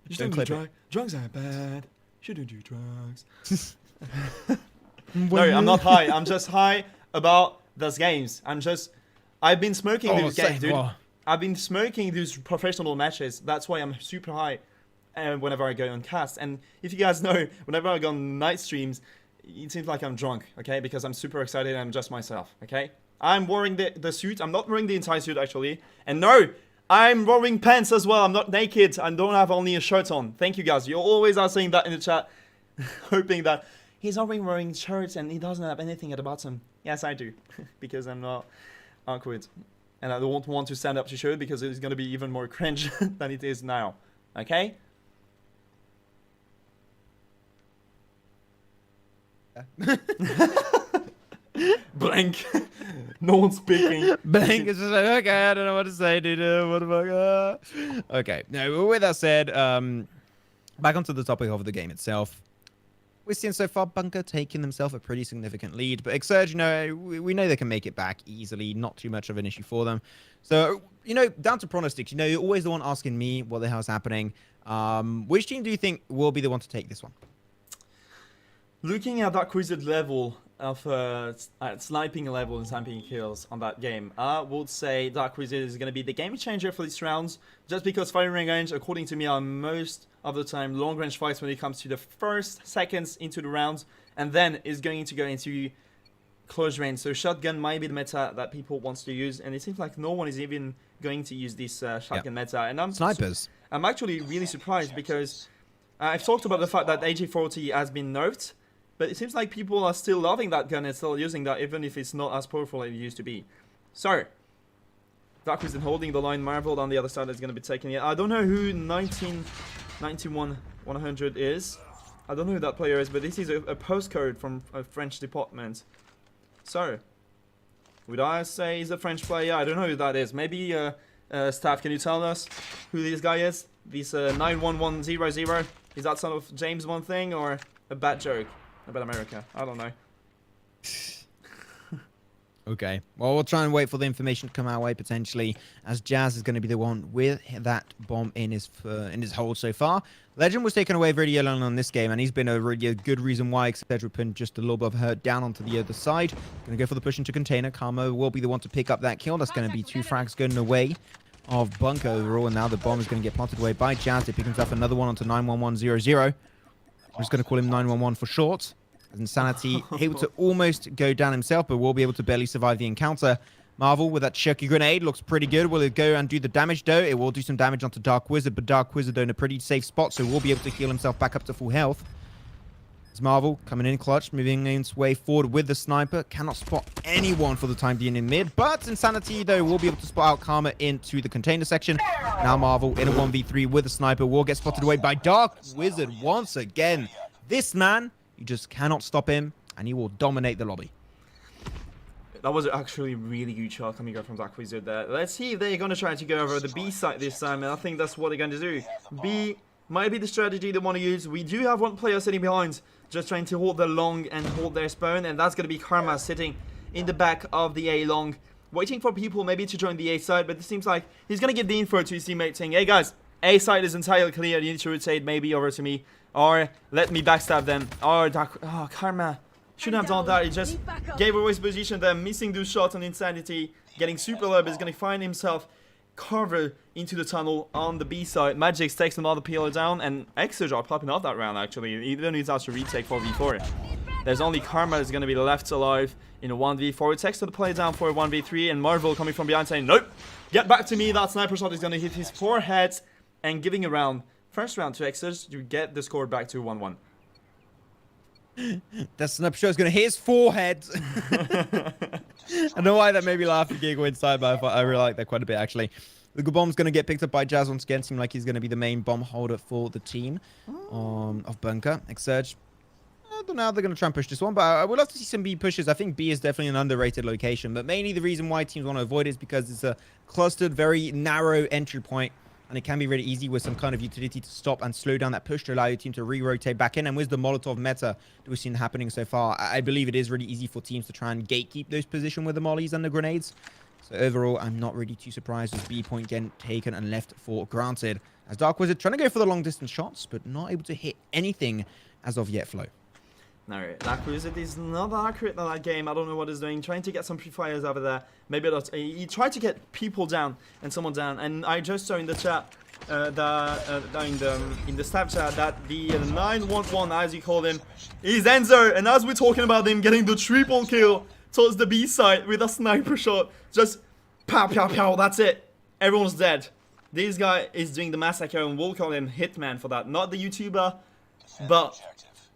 You shouldn't do drugs. Drugs are bad. Shouldn't do drugs. No, I'm not high. I'm just high about those games. I've been smoking these games, dude. Wow. I've been smoking these professional matches. That's why I'm super high whenever I go on cast. And if you guys know, whenever I go on night streams, it seems like I'm drunk, okay? Because I'm super excited and I'm just myself, okay? I'm wearing the suit. I'm not wearing the entire suit, actually. And no, I'm wearing pants as well. I'm not naked. I don't have only a shirt on. Thank you, guys. You always are saying that in the chat, hoping that he's always wearing shirts and he doesn't have anything at the bottom. Yes, I do, because I'm not awkward. And I don't want to stand up to show it because it's going to be even more cringe than it is now. Okay? Blank. No one's speaking. Blank is just like, okay, I don't know what to say, dude. What the fuck? Okay, now with that said, back onto the topic of the game itself. We're seeing so far Bunker taking themselves a pretty significant lead, but Exurge, you know, we know they can make it back easily, not too much of an issue for them. So, you know, down to pronostics, you know, you're always the one asking me what the hell's happening. Which team do you think will be the one to take this one? Looking at that quized level of sniping level and sniping kills on that game, I would say Dark Wizard is going to be the game changer for these rounds, just because firing range, according to me, are most of the time long range fights when it comes to the first seconds into the rounds, and then is going to go into close range. So shotgun might be the meta that people want to use, and it seems like no one is even going to use this shotgun meta. And Snipers. I'm actually really surprised because I've talked about the fact that AJ40 has been nerfed, but it seems like people are still loving that gun and still using that, even if it's not as powerful as it used to be. So, Dark Wizard holding the line. Marvel on the other side is going to be taking it. I don't know who 1991-100 is. I don't know who that player is, but this is a postcode from a French department. So, would I say he's a French player? I don't know who that is. Maybe, staff, can you tell us who this guy is? This 91100? Is that sort of James Bond thing or a bad joke about America? I don't know. Okay. Well, we'll try and wait for the information to come our way potentially, as Jazz is going to be the one with that bomb in his hold so far. Legend was taken away very early on this game, and he's been a really good reason why Excedra put just a little bit of hurt down onto the other side. Going to go for the push into container. Karma will be the one to pick up that kill. That's going to be 2 frags going away of Bunker overall, and now the bomb is going to get planted away by Jazz. They pick himself another one onto 91100. I'm just going to call him 911 for short. Insanity able to almost go down himself, but will be able to barely survive the encounter. Marvel with that Chucky grenade looks pretty good. Will it go and do the damage though? It will do some damage onto Dark Wizard, but Dark Wizard in a pretty safe spot, so will be able to heal himself back up to full health. As Marvel coming in clutch, moving its way forward with the sniper. Cannot spot anyone for the time being in mid, but Insanity though will be able to spot out Karma into the container section. Now Marvel in a 1v3 with the sniper will get spotted away by Dark Wizard once again. This man, you just cannot stop him, and he will dominate the lobby. That was actually a really good shot coming up from Dark Wizard there. Let's see if they're going to try to go over the B side this time, and I think that's what they're going to do. B might be the strategy they want to use. We do have one player sitting behind, just trying to hold the long and hold their spawn, and that's going to be Karma sitting in the back of the A long, waiting for people maybe to join the A side, but it seems like he's going to give the info to his teammate saying, hey guys, A side is entirely clear, you need to rotate maybe over to me, or let me backstab them, or Karma shouldn't have done that. He just gave away his position there, missing those shots on Insanity, getting super low, but he's going to find himself covered into the tunnel on the B side. Magix takes another pillar down, and Exos are popping off that round actually. He don't need to retake 4v4. There's only Karma is going to be left alive in a 1v4. It takes the play down for a 1v3, and Marvel coming from behind saying, nope, get back to me. That sniper shot is going to hit his forehead, and giving a round, first round to Exos to get the score back to 1-1. That snapshot is going to hit his forehead. I know why that made me laugh and giggle inside, but I really like that quite a bit, actually. The bomb's going to get picked up by Jazz once again. Seems like he's going to be the main bomb holder for the team of Bunker. Exurge. I don't know how they're going to try and push this one, but I would love to see some B pushes. I think B is definitely an underrated location, but mainly the reason why teams want to avoid it is because it's a clustered, very narrow entry point, and it can be really easy with some kind of utility to stop and slow down that push to allow your team to re-rotate back in. And with the Molotov meta that we've seen happening so far, I believe it is really easy for teams to try and gatekeep those positions with the mollies and the grenades. So overall, I'm not really too surprised with B point getting taken and left for granted. As Dark Wizard trying to go for the long distance shots, but not able to hit anything as of yet, Flo. No, Dark Wizard is not that accurate in that game. I don't know what he's doing. Trying to get some pre-fires over there. Maybe not. He tried to get people down and someone down. And I just saw in the chat, in the staff chat, that the 911, as you call him, is Enzo. And as we're talking about him getting the triple kill towards the B side with a sniper shot, just pow, pow, pow. That's it. Everyone's dead. This guy is doing the massacre, and we'll call him Hitman for that. Not the YouTuber, but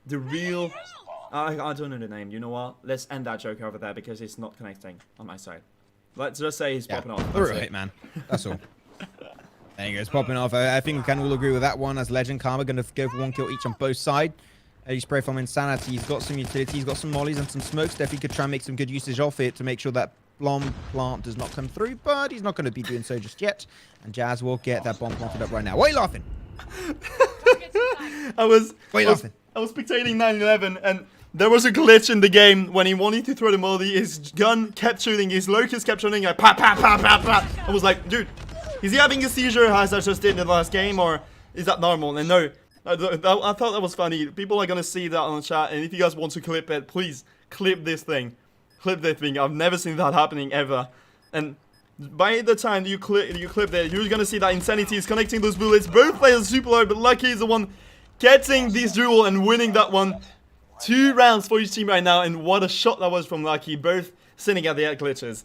the real. I don't know the name. You know what? Let's end that joke over there because it's not connecting on my side. Let's just say he's popping off. Alright, man. That's all. There he goes, popping off. I think we can all agree with that one. As Legend Karma going to go for one kill each on both sides. He spray from Insanity. He's got some utility. He's got some mollies and some smokes. Definitely could try and make some good usage of it to make sure that bomb plant does not come through. But he's not going to be doing so just yet. And Jazz will get that bomb planted up right now. Why are you laughing? I was spectating 9/11, and there was a glitch in the game when he wanted to throw the molly. His gun kept shooting. His locust kept shooting. Like, pa, pa, pa, pa, pa. I was like, dude, is he having a seizure as I just did in the last game, or is that normal? And no, I thought that was funny. People are going to see that on the chat, and if you guys want to clip it, please clip this thing. Clip that thing. I've never seen that happening ever. And by the time you clip it, you're going to see that Insanity is connecting those bullets. Both players are super low, but Lucky is the one getting this duel and winning that one. 2 rounds for each team right now, and what a shot that was from Lucky. Both sitting at the air glitches.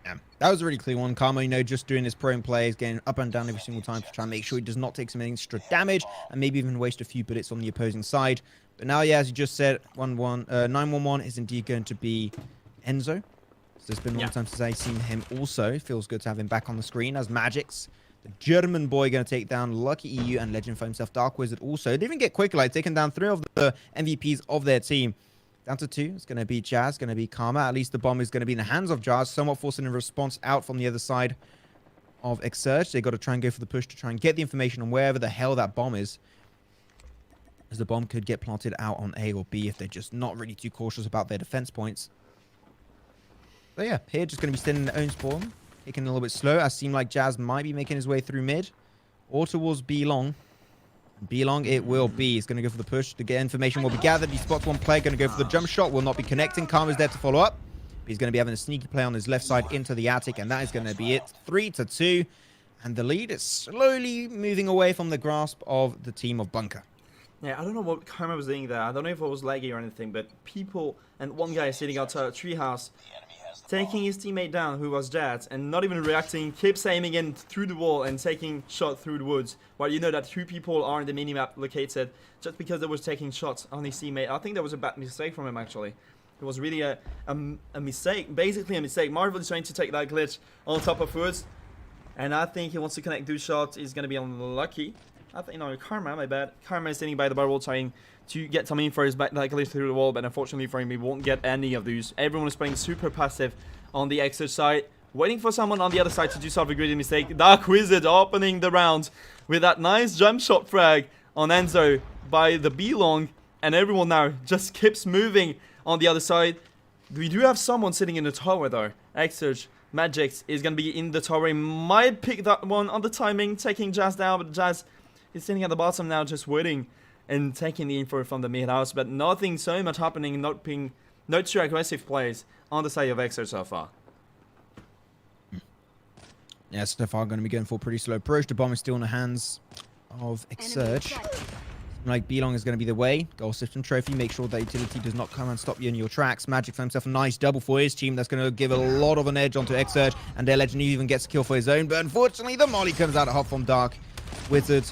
Yeah, that was a really clear one. Karma, you know, just doing his prone plays, getting up and down every single time to try and make sure he does not take some extra damage and maybe even waste a few bullets on the opposing side. But now, yeah, as you just said, 911 is indeed going to be Enzo. So it's been a long time since I've seen him also. Feels good to have him back on the screen as Magix. The German boy going to take down Lucky EU and Legend for himself. Dark Wizard also. They even get quicker, like taking down 3 of the MVPs of their team. Down to 2. It's going to be Jazz, going to be Karma. At least the bomb is going to be in the hands of Jazz. Somewhat forcing a response out from the other side of Exurge. They got to try and go for the push to try and get the information on wherever the hell that bomb is. As the bomb could get planted out on A or B if they're just not really too cautious about their defense points. So yeah, here just going to be staying in their own spawn. Taking a little bit slow. I seem like Jazz might be making his way through mid. Or towards B-Long. B-Long it will be. He's going to go for the push. To get information will be gathered. He spots one player. Going to go for the jump shot. Will not be connecting. Karma's there to follow up. But he's going to be having a sneaky play on his left side into the attic. And that is going to be it. 3-2. And the lead is slowly moving away from the grasp of the team of Bunker. Yeah, I don't know what Karma was doing there. I don't know if it was laggy or anything, but people and one guy sitting outside a treehouse, taking his teammate down, who was Jazz, and not even reacting, keeps aiming in through the wall and taking shot through the woods. While you know that 2 people are in the minimap located, just because they was taking shots on his teammate. I think that was a bad mistake from him, actually. It was really a mistake, basically a mistake. Marvel is trying to take that glitch on top of woods, and I think he wants to connect 2 shots. He's going to be unlucky. I think, no, Karma, my bad. Karma is sitting by the bar wall trying to get some info his back likely through the wall, but unfortunately for him, he won't get any of those. Everyone is playing super passive on the exit side, waiting for someone on the other side to do sort of a greedy mistake. Dark Wizard opening the round with that nice jump shot frag on Enzo by the B-Long, and everyone now just keeps moving on the other side. We do have someone sitting in the tower though. Exurge Magix is going to be in the tower. He might pick that one on the timing, taking Jazz down, but Jazz is sitting at the bottom now, just waiting and taking the info from the mid house, but nothing so much happening, not too aggressive plays on the side of Exurge so far. Yeah, so far going to be going for a pretty slow approach. The bomb is still in the hands of Exurge. Like B-Long is going to be the way. Goal system trophy. Make sure that utility does not come and stop you in your tracks. Magic for himself a nice double for his team. That's going to give a lot of an edge onto Exurge. And their legend even gets a kill for his own. But unfortunately, the molly comes out hot from Dark Wizard.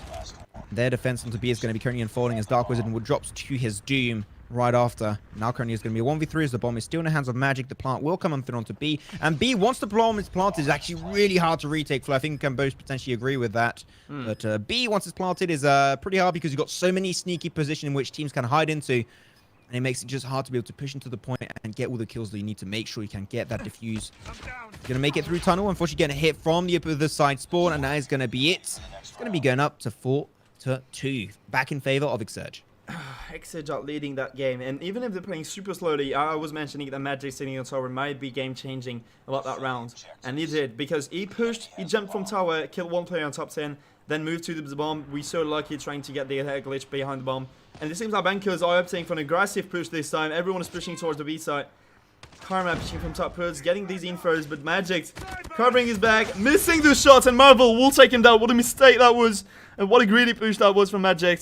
Their defense onto B is going to be currently unfolding as Dark Wizard drops to his doom right after. Now currently is going to be a 1v3 as the bomb is still in the hands of Magic. The plant will come on through onto B. And B, once the bomb is planted, is actually really hard to retake. Flo, I think we can both potentially agree with that. But B, once it's planted, is pretty hard because you've got so many sneaky positions in which teams can hide into. And it makes it just hard to be able to push into the point and get all the kills that you need to make sure you can get that defuse. Going to make it through tunnel. Unfortunately, getting a hit from the other side spawn. And that is going to be it. It's going to be going up to 4-2. Back in favor of Exurge. Exurge are leading that game, and even if they're playing super slowly, I was mentioning that Magic sitting on tower might be game-changing about that round. And he did, because he pushed, he jumped from tower, killed one player on top 10, then moved to the bomb. We so lucky trying to get the glitch behind the bomb. And it seems like Bankers are opting for an aggressive push this time. Everyone is pushing towards the B side. Karma pushing from top hoods, getting these infos, but Magic's covering his back, missing the shots, and Marvel will take him down. What a mistake that was, and what a greedy push that was from Magic.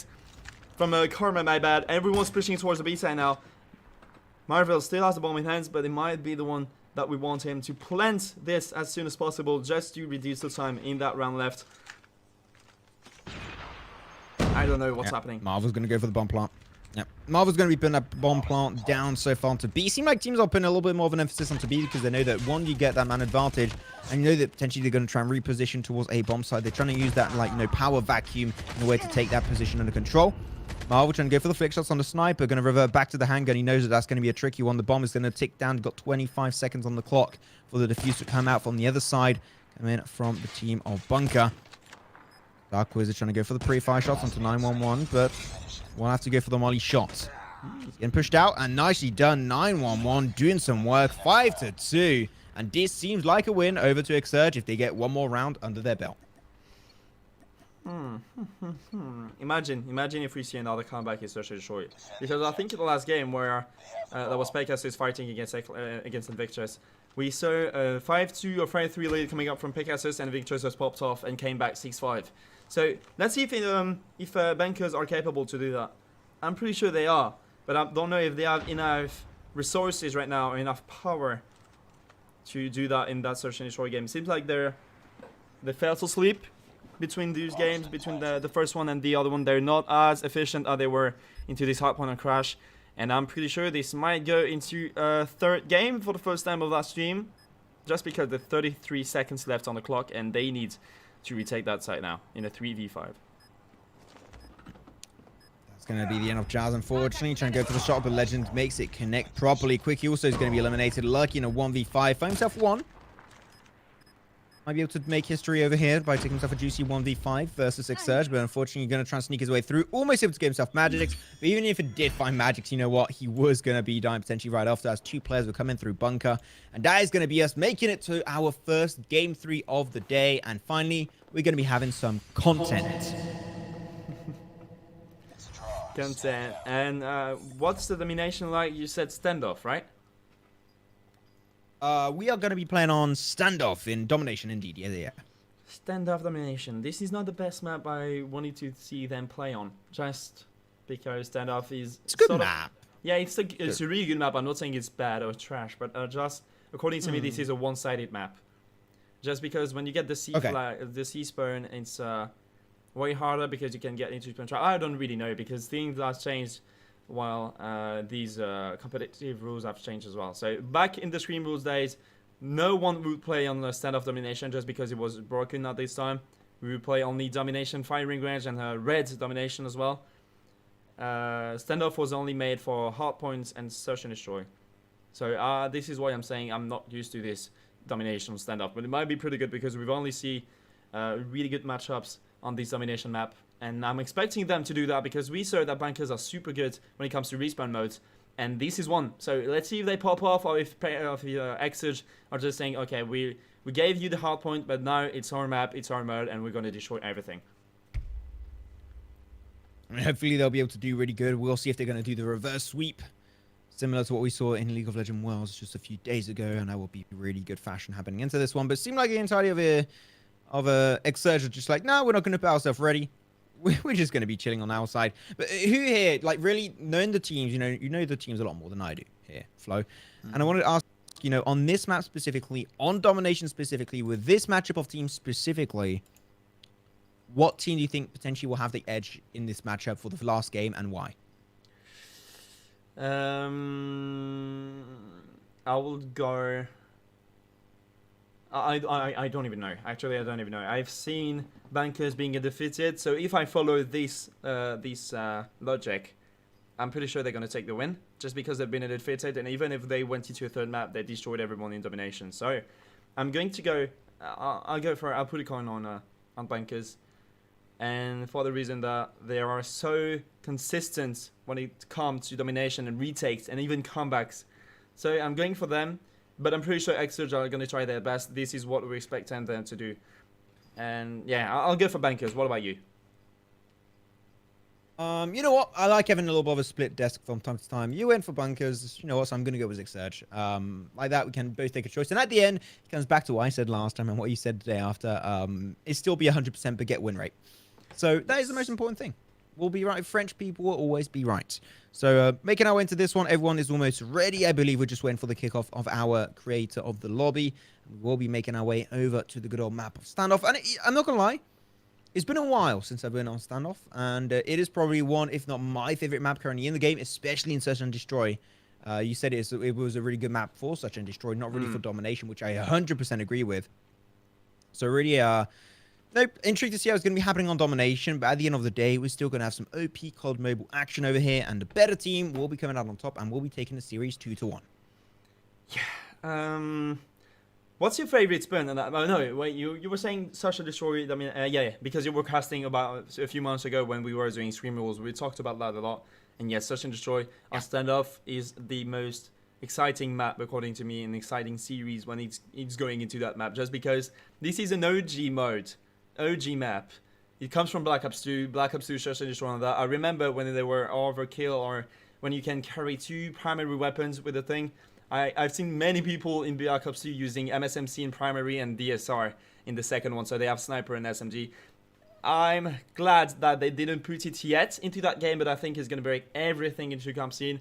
From Karma, my bad. Everyone's pushing towards the B side now. Marvel still has the bomb in hands, but it might be the one that we want him to plant this as soon as possible, just to reduce the time in that round left. I don't know what's happening. Marvel's going to go for the bomb plant. Yep. Marvel's going to be putting that bomb plant down so far onto B. Seem like teams are putting a little bit more of an emphasis onto B because they know that, one, you get that man advantage, and you know that potentially they're going to try and reposition towards A bomb side. They're trying to use that, like, power vacuum in a way to take that position under control. Marvel trying to go for the flick shots on the sniper, going to revert back to the handgun. He knows that that's going to be a tricky one. The bomb is going to tick down. Got 25 seconds on the clock for the defuse to come out from the other side. Come in from the team of Bunker. Dark Wizard trying to go for the pre-fire shots onto 911, but we'll have to go for the molly shots. He's getting pushed out, and nicely done. 911 doing some work. 5-2. And this seems like a win over to Exurge if they get one more round under their belt. Imagine if we see another comeback in such a short. Because I think in the last game where that was Pegasus fighting against Invictus, we saw a 5-2 or 5-3 lead coming up from Pegasus, and Invictus was popped off and came back 6-5. So let's see if Bankers are capable to do that. I'm pretty sure they are, but I don't know if they have enough resources right now or enough power to do that in that such a short game. It seems like they fell asleep between these games, between the first one and the other one. They're not as efficient as they were into this hardpoint and crash, and I'm pretty sure this might go into a third game for the first time of that stream, just because there's 33 seconds left on the clock and they need to retake that site now in a 3v5. That's going to be the end of Jazz, unfortunately. Trying to go for the shot, but Legend makes it connect properly. Quickie also is going to be eliminated. Lucky in a 1v5. Found himself one. might be able to make history over here by taking himself a juicy 1v5 versus Exurge, but unfortunately going to try and sneak his way through. Almost able to get himself Magix, but even if it did find Magix, you know what? He was going to be dying potentially right after, as 2 players were coming through bunker. And that is going to be us making it to our first game 3 of the day. And finally, we're going to be having some content. Content. And what's the domination like? You said standoff, right? We are going to be playing on standoff in domination, indeed. Yeah. Standoff domination. This is not the best map I wanted to see them play on. Just because standoff is... It's a good sort of- map. yeah, it's a really good map. I'm not saying it's bad or trash, but just according to me, this is a one-sided map. Just because when you get the C flag, the C spawn, it's way harder because you can get into spawn trap. I don't really know because things have changed while these competitive rules have changed as well. So back in the Scream rules days, no one would play on the standoff domination just because it was broken at this time. We would play only domination, firing range, and red domination as well. Standoff was only made for hard points and search and destroy. So this is why I'm saying I'm not used to this domination standoff, but it might be pretty good because we've only seen really good matchups on this domination map, and I'm expecting them to do that because we saw that bankers are super good when it comes to respawn modes, and this is one. So let's see if they pop off or if Exurge are just saying, okay, we gave you the hard point, but now it's our map, it's our mode, and we're going to destroy everything. And hopefully they'll be able to do really good. We'll see if they're going to do the reverse sweep, similar to what we saw in League of Legends Worlds just a few days ago, and that will be really good fashion happening into this one. But it seemed like the entirety of a Exurge are just like, no, we're not going to put ourselves ready. We're just going to be chilling on our side. But who here, like really knowing the teams, you know the teams a lot more than I do here, Flo. And I wanted to ask, you know, on this map specifically, on domination specifically, with this matchup of teams specifically, what team do you think potentially will have the edge in this matchup for the last game, and why? I will go. I don't even know. Actually, I don't even know. I've seen bankers being defeated, so if I follow this logic, I'm pretty sure they're gonna take the win just because they've been defeated, and even if they went into a third map, they destroyed everyone in domination. So I'm going to go. I'll put a coin on bankers. And for the reason that they are so consistent when it comes to domination and retakes and even comebacks. So I'm going for them, but I'm pretty sure Exurge are going to try their best. This is what we expect them to do. And yeah, I'll go for bankers. What about you? You know what? I like having a little bit of a split desk from time to time. You went for bunkers. You know what? So I'm going to go with Exurge. Like that, we can both take a choice. And at the end, it comes back to what I said last time and what you said the day after. It still be 100% but get win rate. So that is the most important thing. We'll be right. French people will always be right. So making our way into this one, everyone is almost ready. I believe we're just waiting for the kickoff of our creator of the lobby. We'll be making our way over to the good old map of standoff. And I'm not going to lie, it's been a while since I've been on standoff. And it is probably one, if not my favorite map currently in the game, especially in Search and Destroy. You said it was a really good map for Search and Destroy, not really for domination, which I 100% agree with. So really, intrigued to see how it's going to be happening on domination, but at the end of the day, we're still going to have some OP COD mobile action over here, and the better team will be coming out on top, and we'll be taking the series 2-1. Yeah. What's your favorite spin? Oh no, wait. You were saying Search and Destroy. I mean, yeah, because you were casting about a few months ago when we were doing Scream rules. We talked about that a lot, and yes, Search and Destroy on standoff is the most exciting map according to me, an exciting series when it's going into that map, just because this is an OG mode. OG map. It comes from Black Ops 2, Search and Destroy on that. I remember when they were overkill, or when you can carry 2 primary weapons with the thing. I've seen many people in Black Ops 2 using MSMC in primary and DSR in the second one, so they have sniper and SMG. I'm glad that they didn't put it yet into that game, but I think it's going to break everything into comp scene.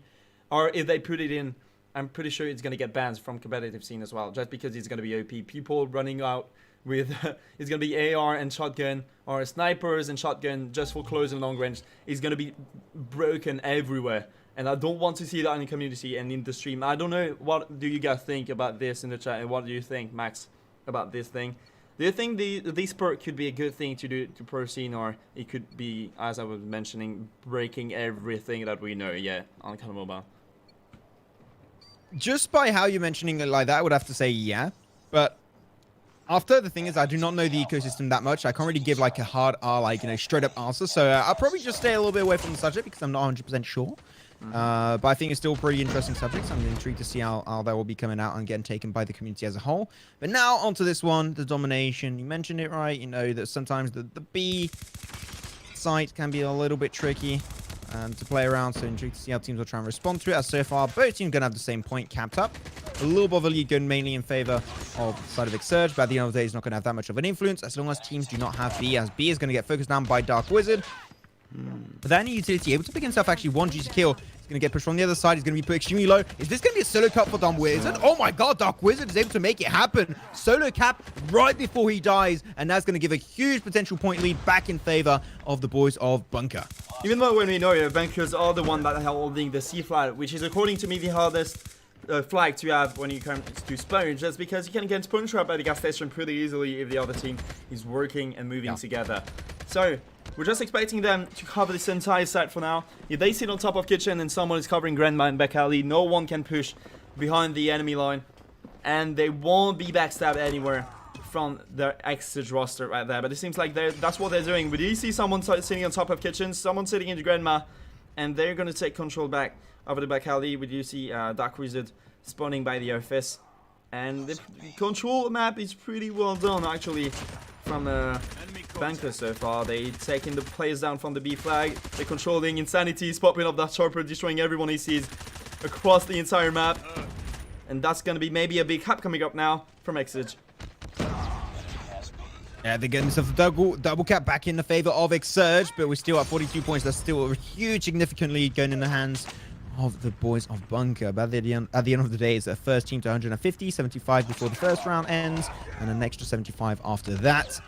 Or if they put it in, I'm pretty sure it's going to get banned from competitive scene as well, just because it's going to be OP. People running out with it's going to be AR and shotgun, or snipers and shotgun just for close and long range. It's going to be broken everywhere, and I don't want to see that in the community and in the stream. I don't know, what do you guys think about this in the chat, and what do you think, Max, about this thing? Do you think this perk could be a good thing to do to pro scene, or it could be, as I was mentioning, breaking everything that we know, on COD Mobile? Just by how you're mentioning it like that, I would have to say yeah, but After, the thing is, I do not know the ecosystem that much. I can't really give like a hard like, you know, straight up answer. So I'll probably just stay a little bit away from the subject because I'm not 100% sure. But I think it's still a pretty interesting subject. So I'm intrigued to see how that will be coming out and getting taken by the community as a whole. But now onto this one, the domination. You mentioned it, right? You know that sometimes the B site can be a little bit tricky to play around. So intrigued to see how teams will try and respond to it. As so far, both teams going to have the same point capped up. A little bit of a lead going mainly in favor of the side of Exurge, but at the end of the day, it's not going to have that much of an influence as long as teams do not have B, as B is going to get focused down by Dark Wizard. But then utility able to pick himself actually one juicy kill. He's going to get pushed from the other side. He's going to be put extremely low. Is this going to be a solo cap for Dark Wizard? Oh my god, Dark Wizard is able to make it happen. Solo cap right before he dies, and that's going to give a huge potential point lead back in favor of the boys of Bunker. Even though when we know it, Bankers are the one that are holding the C flag, which is according to me the hardest flag to have when you come to spawn, just because you can get spawn trap at the gas station pretty easily if the other team is working and moving together. So we're just expecting them to cover this entire site for now. If they sit on top of kitchen and someone is covering Grandma and back alley, no one can push behind the enemy line, and they won't be backstabbed anywhere from their exit roster right there. But it seems like that's what they're doing. But you see someone sitting on top of kitchen, someone sitting in the Grandma, and they're going to take control back over the back alley. We do see Dark Wizard spawning by the office, and the control map is pretty well done actually from Banker so far. They taking the players down from the B flag. They're controlling Insanity, is popping up that chopper, destroying everyone he sees across the entire map, and that's gonna be maybe a big cap coming up now from Exage. Yeah, they're getting themselves a double cap back in the favor of Exurge, but we're still at 42 points. That's still a huge, significant lead going in the hands of the boys of Bunker. But at the end of the day, it's a first team to 150, 75 before the first round ends, and an extra 75 after that.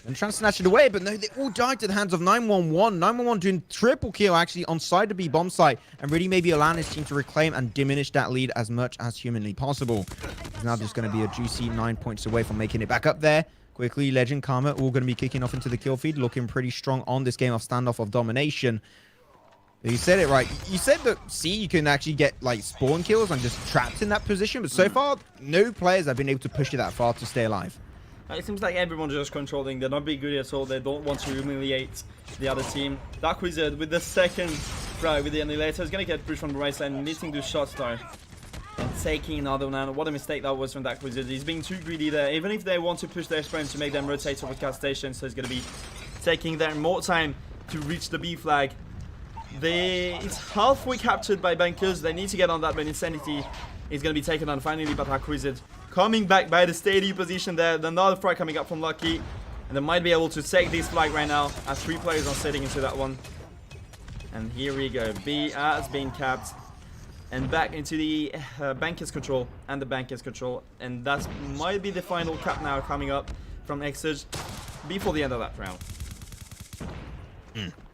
And trying to snatch it away, but no, they all died to the hands of 911. 911 doing triple kill actually on side the B bomb site, and really maybe allowing his team to reclaim and diminish that lead as much as humanly possible. He's now just going to be a juicy 9 points away from making it back up there. Quickly, Legend, Karma, all going to be kicking off into the kill feed, looking pretty strong on this game of standoff of domination. You said it right. You said that C, you can actually get like spawn kills and just trapped in that position, but so far, no players have been able to push it that far to stay alive. It seems like everyone's just controlling. They're not being good at all. They don't want to humiliate the other team. Dark Wizard with the second frag with the annihilator is going to get pushed from the right side, missing the shot star and taking another one. What a mistake that was from Dark Wizard. He's being too greedy there. Even if they want to push their sprint to make them rotate towards gas station, so it's going to be taking them more time to reach the B flag. It's halfway captured by Bankers. They need to get on that, but Insanity is going to be taken on finally by Dark Wizard. Coming back by the steady position there. Another frag coming up from Lucky. And they might be able to take this flag right now as 3 players are sitting into that one. And here we go. B has been capped. And back into the Bankers control and the Bankers control. And that might be the final cap now coming up from Exage before the end of that round.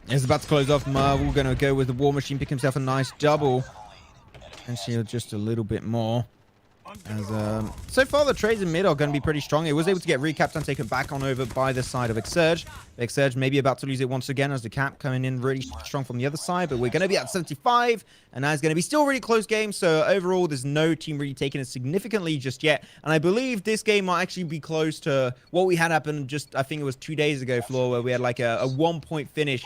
It's about to close off. Marvel going to go with the War Machine, pick himself a nice double. And shield just a little bit more. As so far the trades in mid are going to be pretty strong. It was able to get recapped and taken back on over by the side of Exurge. Exurge maybe about to lose it once again as the cap coming in really strong from the other side, but we're going to be at 75, and that's going to be still a really close game. So overall, there's no team really taking it significantly just yet, and I believe this game might actually be close to what we had happen just, I think it was 2 days ago, Floor, where we had like a 1-point finish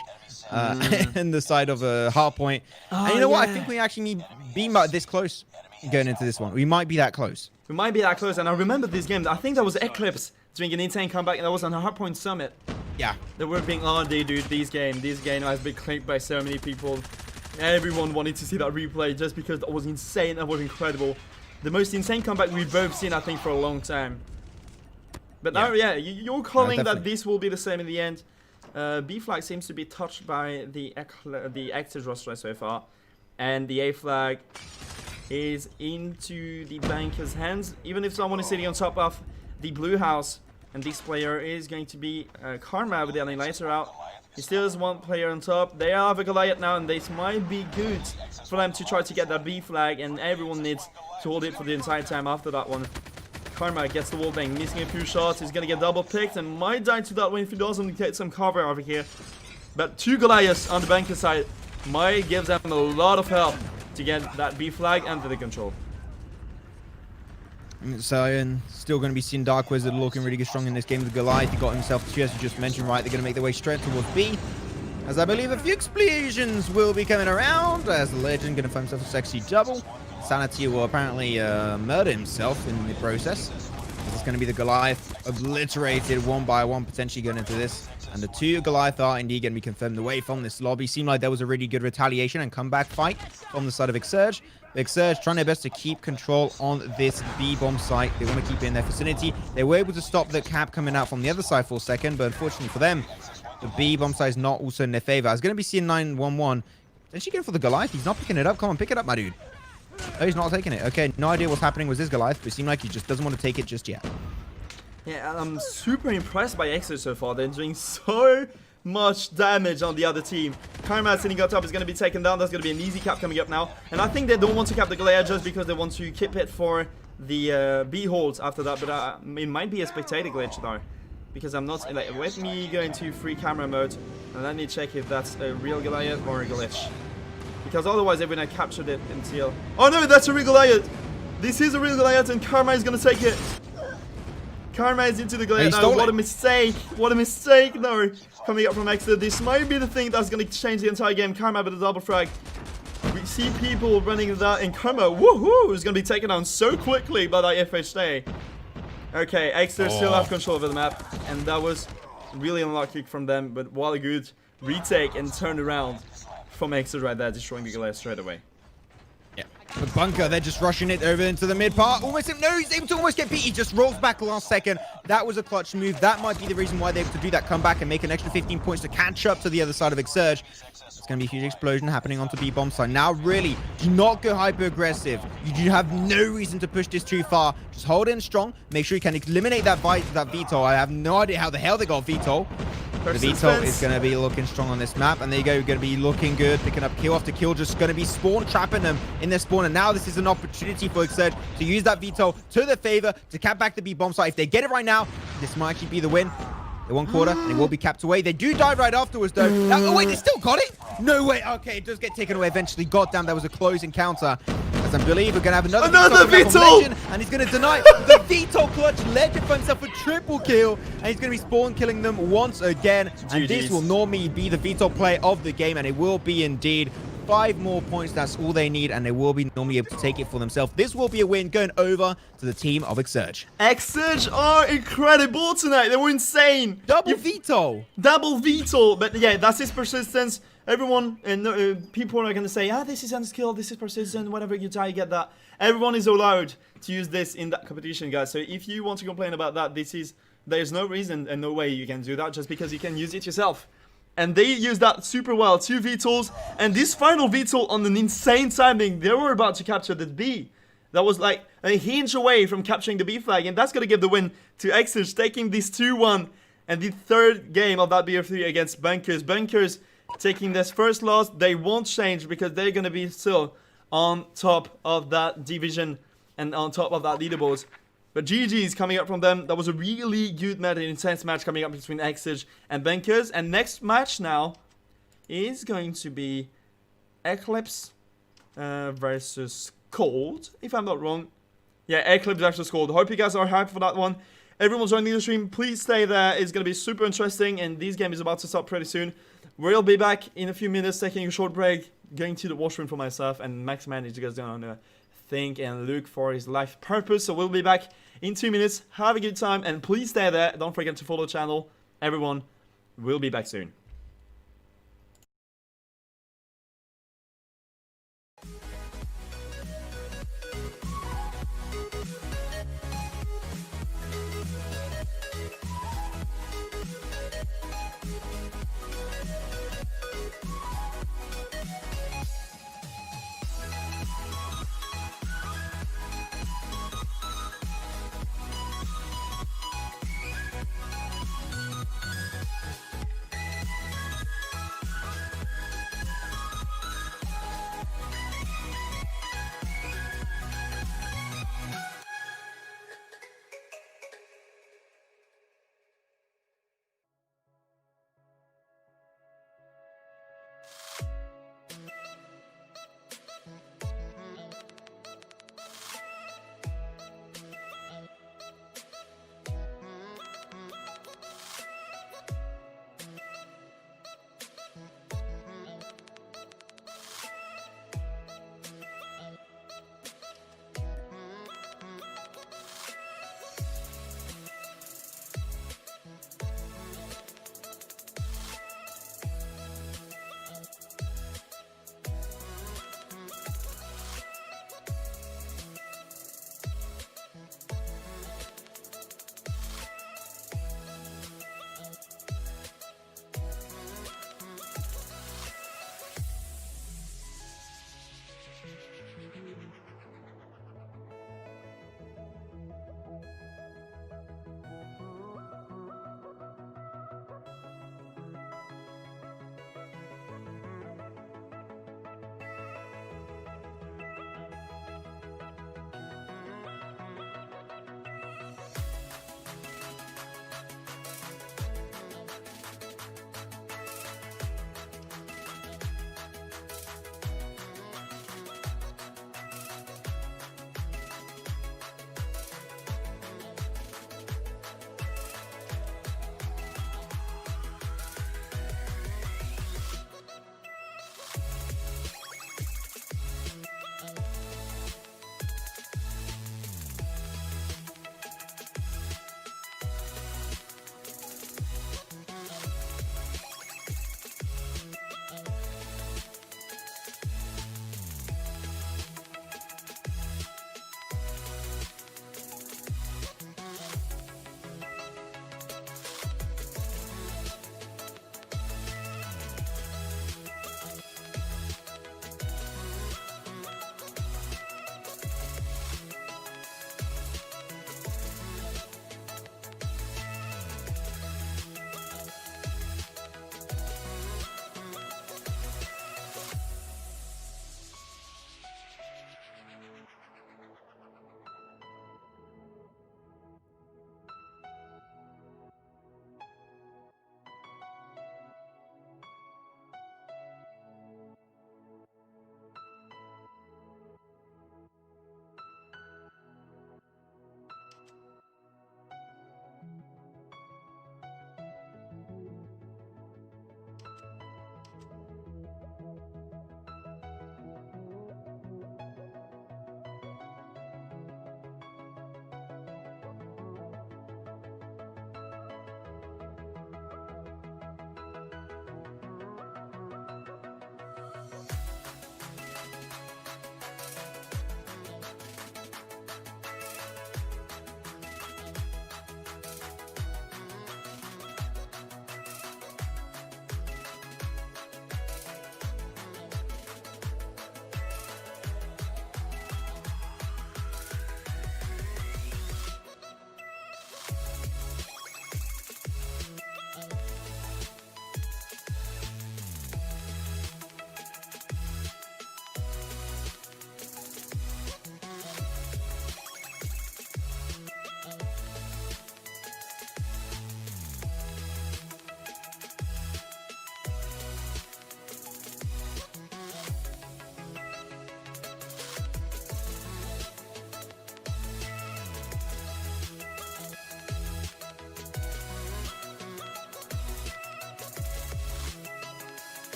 in the side of a hard point. And you know what? I think we actually be this close going into this one. We might be that close. We might be that close, and I remember this game. I think that was Eclipse doing an insane comeback, and that was on a Hardpoint Summit. Yeah. They were being, oh, dude, this game has been claimed by so many people. Everyone wanted to see that replay just because that was insane. That was incredible. The most insane comeback we've both seen, I think, for a long time. But now, yeah, you're calling that this will be the same in the end. B flag seems to be touched by the active roster so far, and the A flag is into the Banker's hands. Even if someone is sitting on top of the blue house, and this player is going to be Karma with the annihilator out. He still has 1 player on top. They have a Goliath now, and this might be good for them to try to get that B flag, and everyone needs to hold it for the entire time after that one. Karma gets the wall bang, missing a few shots. He's gonna get double picked and might die to that one if he doesn't get some cover over here. But 2 Goliaths on the Banker side might give them a lot of help to get that B flag under the control. So, and still going to be seeing Dark Wizard looking really strong in this game with Goliath. He got himself two, as you just mentioned, right? They're going to make their way straight towards B. As I believe a few explosions will be coming around. As the Legend going to find himself a sexy double. Sanity will apparently murder himself in the process. It's going to be the Goliath obliterated one by one, potentially going into this. And the two Goliath are indeed going to be confirmed away from this lobby. Seemed like there was a really good retaliation and comeback fight from the side of Exurge. Exurge trying their best to keep control on this B-bomb site. They want to keep it in their vicinity. They were able to stop the cap coming out from the other side for a second, but unfortunately for them, the B-bomb site is not also in their favor. I was going to be seeing 911. Is she going for the Goliath? He's not picking it up. Come on, pick it up, my dude. Oh, he's not taking it. Okay, no idea what's happening with his Goliath, but it seemed like he just doesn't want to take it just yet. Yeah, I'm super impressed by Exo so far. They're doing so much damage on the other team. Karma sitting up top is going to be taken down. That's going to be an easy cap coming up now. And I think they don't want to cap the Goliath just because they want to keep it for the B holds after that. But it might be a spectator glitch though. Because I'm not, like, let me go into free camera mode. And let me check if that's a real Goliath or a glitch. Because otherwise they wouldn't have captured it until... Oh no, that's a real Goliath! This is a real Goliath and Karma is going to take it. Karma is into the Goliath now. What a mistake. What a mistake. No. Coming up from Exeter. This might be the thing that's going to change the entire game. Karma with a double frag. We see people running that in Karma. Woohoo! Is going to be taken down so quickly by that FHD. Okay, Exeter still have control over the map. And that was really unlucky from them. But what a good retake and turn around from Exeter right there. Destroying the Goliath straight away. Yeah. The bunker, they're just rushing it over into the mid part. Almost, no, he's able to almost get beat. He just rolls back last second. That was a clutch move. That might be the reason why they're able to do that comeback and make an extra 15 points to catch up to the other side of Exurge. It's going to be a huge explosion happening onto B-bomb side. Now, really, do not go hyper-aggressive. You do have no reason to push this too far. Just hold in strong. Make sure you can eliminate that VTOL. I have no idea how the hell they got VTOL. The VTOL is going to be looking strong on this map. And there you go. Going to be looking good. Picking up kill after kill. Just going to be spawn trapping them in their spawn. And now this is an opportunity for Exurge to use that VTOL to their favor to cap back the B-bomb site. If they get it right now, this might actually be the win. The 1 quarter, and it will be capped away. They do die right afterwards, though. Oh, wait, they still got it? No way. Okay, it does get taken away eventually. Goddamn, that was a close encounter. As I believe we're going to have another VTOL! And he's going to deny the VTOL clutch. Legend for himself a triple kill. And he's going to be spawn killing them once again. And this will normally be the VTOL play of the game. And it will be indeed 5 more points. That's all they need. And they will be normally able to take it for themselves. This will be a win going over to the team of Exurge. Exurge are incredible tonight. They were insane. Double VTOL. Double VTOL. But yeah, that's his persistence. Everyone and people are going to say, this is unskilled, this is persistent, whatever you try, you get that. Everyone is allowed to use this in that competition, guys. So if you want to complain about that, there's no reason and no way you can do that just because you can use it yourself. And they use that super well. 2 VTOLs. And this final VTOL on an insane timing, they were about to capture the B. That was like a hinge away from capturing the B flag. And that's going to give the win to Exurge, taking this 2-1. And the third game of that BF3 against Bunkers. Bunkers taking this first loss. They won't change because they're going to be still on top of that division and on top of that leaderboard. But GG's coming up from them. That was a really good match, an intense match coming up between Exurge and Bunkers. And next match now is going to be Eclipse versus Cold, if I'm not wrong. Yeah, Eclipse versus Cold. Hope you guys are hyped for that one. Everyone joining the stream, please stay there. It's going to be super interesting, and this game is about to start pretty soon. We'll be back in a few minutes, taking a short break, going to the washroom for myself, and Max Man is just going to think and look for his life purpose. So we'll be back in 2 minutes. Have a good time, and please stay there. Don't forget to follow the channel. Everyone, we'll be back soon.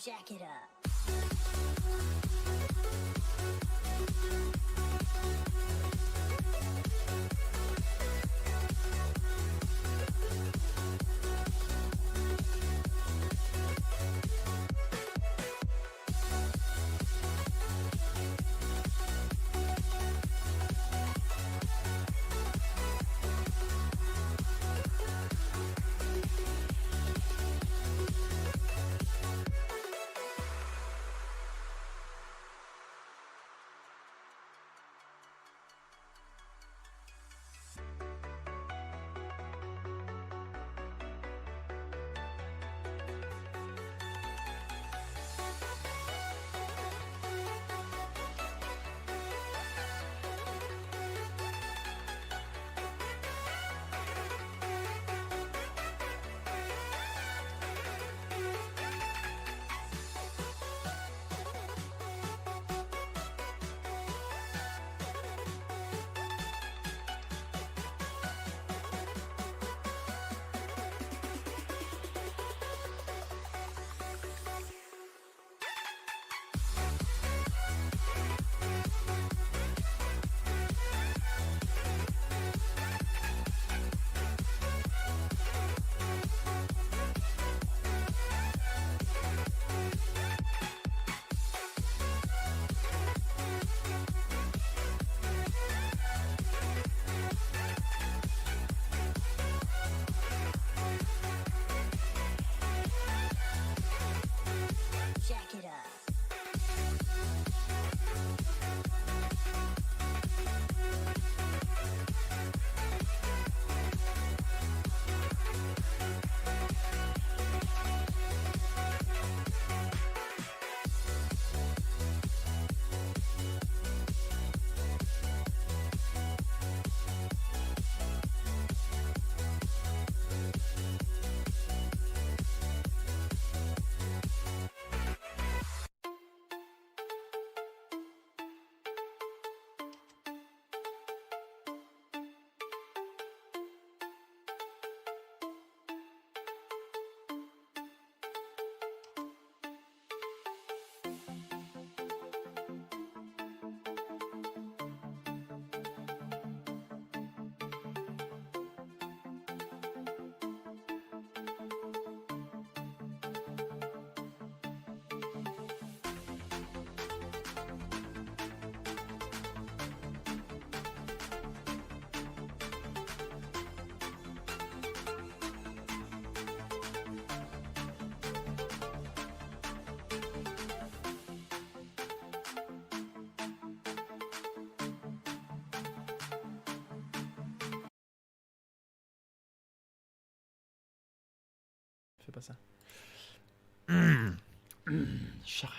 Jack it up. Jack it up. Fais pas ça. Charles.